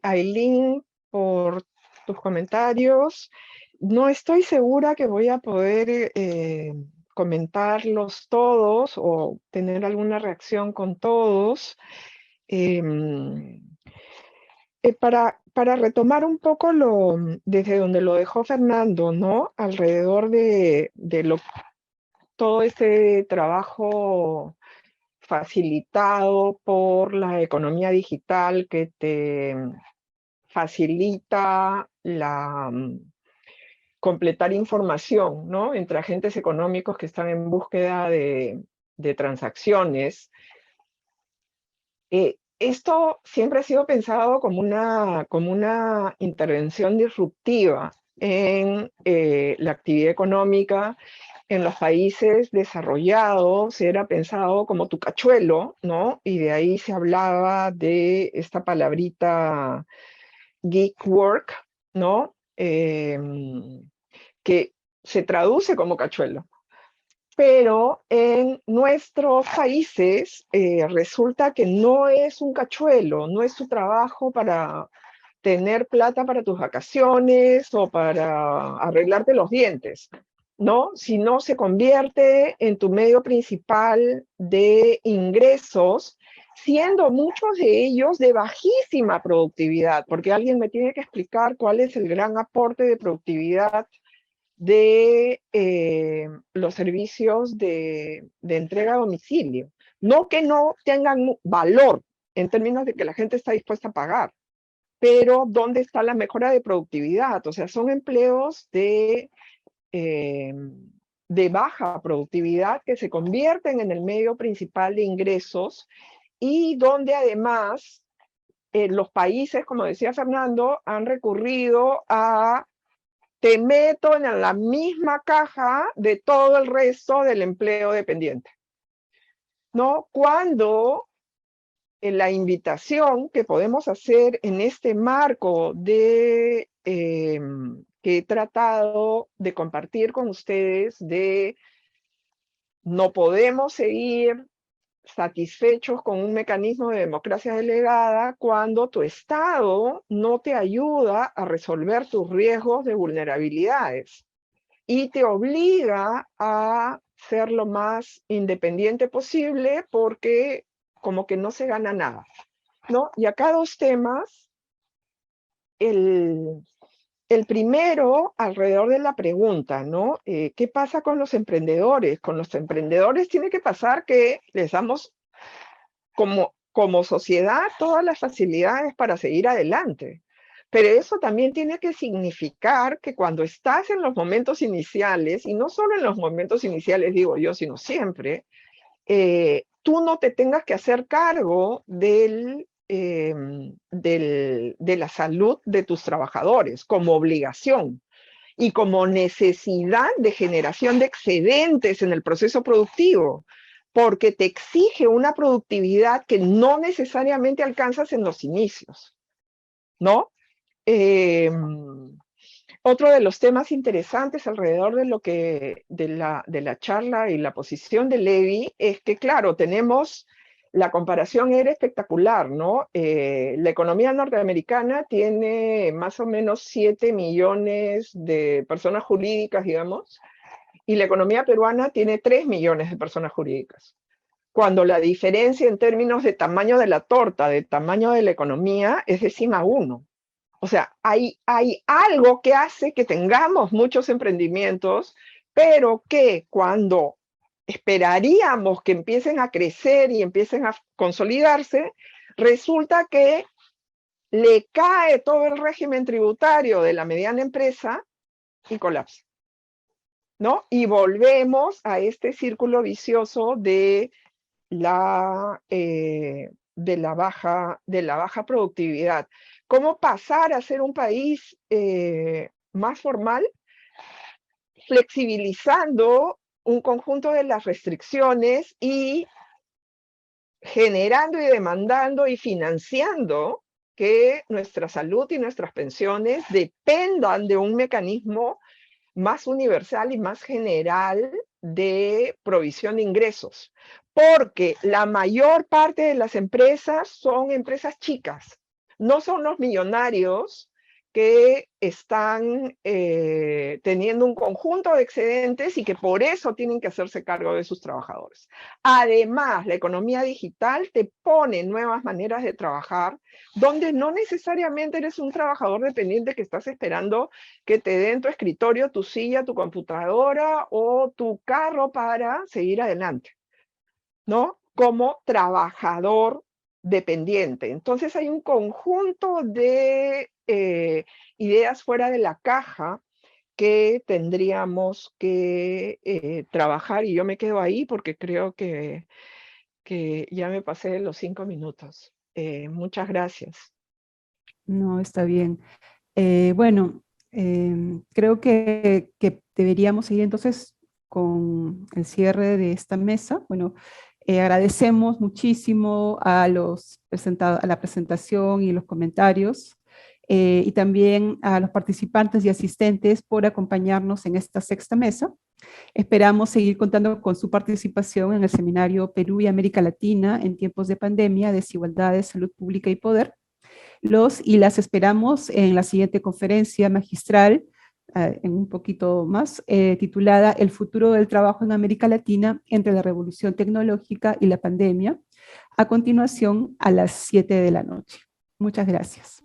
Aileen, por tus comentarios. No estoy segura que voy a poder comentarlos todos o tener alguna reacción con todos. Para retomar un poco desde donde lo dejó Fernando, ¿no? Alrededor de todo este trabajo facilitado por la economía digital que te facilita completar información, ¿no? Entre agentes económicos que están en búsqueda de transacciones. Esto siempre ha sido pensado como una intervención disruptiva en la actividad económica. En los países desarrollados era pensado como tu cachuelo, ¿no? Y de ahí se hablaba de esta palabrita geek work, ¿no? Que se traduce como cachuelo. Pero en nuestros países resulta que no es un cachuelo, no es tu trabajo para tener plata para tus vacaciones o para arreglarte los dientes, ¿no? Sino se convierte en tu medio principal de ingresos, siendo muchos de ellos de bajísima productividad, porque alguien me tiene que explicar cuál es el gran aporte de productividad de los servicios de entrega a domicilio. No que no tengan valor en términos de que la gente está dispuesta a pagar, pero ¿dónde está la mejora de productividad? O sea, son empleos de baja productividad que se convierten en el medio principal de ingresos y donde además los países, como decía Fernando, han recurrido a te meto en la misma caja de todo el resto del empleo dependiente. ¿no? Cuando la invitación que podemos hacer en este marco de que he tratado de compartir con ustedes, de no podemos seguir satisfechos con un mecanismo de democracia delegada cuando tu Estado no te ayuda a resolver tus riesgos de vulnerabilidades y te obliga a ser lo más independiente posible porque como que no se gana nada, ¿no? Y acá dos temas. El primero, alrededor de la pregunta, ¿no? ¿Qué pasa con los emprendedores? Con los emprendedores tiene que pasar que les damos como sociedad todas las facilidades para seguir adelante. Pero eso también tiene que significar que cuando estás en los momentos iniciales, y no solo en los momentos iniciales, digo yo, sino siempre, tú no te tengas que hacer cargo de la salud de tus trabajadores como obligación y como necesidad de generación de excedentes en el proceso productivo, porque te exige una productividad que no necesariamente alcanzas en los inicios, ¿no? Otro de los temas interesantes alrededor de la charla y la posición de Levi es que, claro, la comparación era espectacular, ¿no? La economía norteamericana tiene más o menos 7 millones de personas jurídicas, digamos, y la economía peruana tiene 3 millones de personas jurídicas. Cuando la diferencia en términos de tamaño de la torta, de tamaño de la economía, es de 100 a 1. O sea, hay algo que hace que tengamos muchos emprendimientos, pero que cuando esperaríamos que empiecen a crecer y empiecen a consolidarse, resulta que le cae todo el régimen tributario de la mediana empresa y colapsa, ¿no? Y volvemos a este círculo vicioso de la baja productividad. ¿Cómo pasar a ser un país más formal? Flexibilizando un conjunto de las restricciones y generando y demandando y financiando que nuestra salud y nuestras pensiones dependan de un mecanismo más universal y más general de provisión de ingresos, porque la mayor parte de las empresas son empresas chicas, no son los millonarios que están teniendo un conjunto de excedentes y que por eso tienen que hacerse cargo de sus trabajadores. Además, la economía digital te pone nuevas maneras de trabajar, donde no necesariamente eres un trabajador dependiente que estás esperando que te den tu escritorio, tu silla, tu computadora o tu carro para seguir adelante, ¿no? Como trabajador dependiente. Entonces hay un conjunto de ideas fuera de la caja que tendríamos que trabajar, y yo me quedo ahí porque creo que ya me pasé de los 5 minutos. Muchas gracias. No, está bien. Bueno, creo que deberíamos seguir entonces con el cierre de esta mesa. Bueno, agradecemos muchísimo a la presentación y los comentarios, y también a los participantes y asistentes por acompañarnos en esta sexta mesa. Esperamos seguir contando con su participación en el seminario Perú y América Latina en tiempos de pandemia, desigualdades, salud pública y poder. Los y las esperamos en la siguiente conferencia magistral, en un poquito más, titulada El futuro del trabajo en América Latina entre la revolución tecnológica y la pandemia, a continuación a las 7 de la noche. Muchas gracias.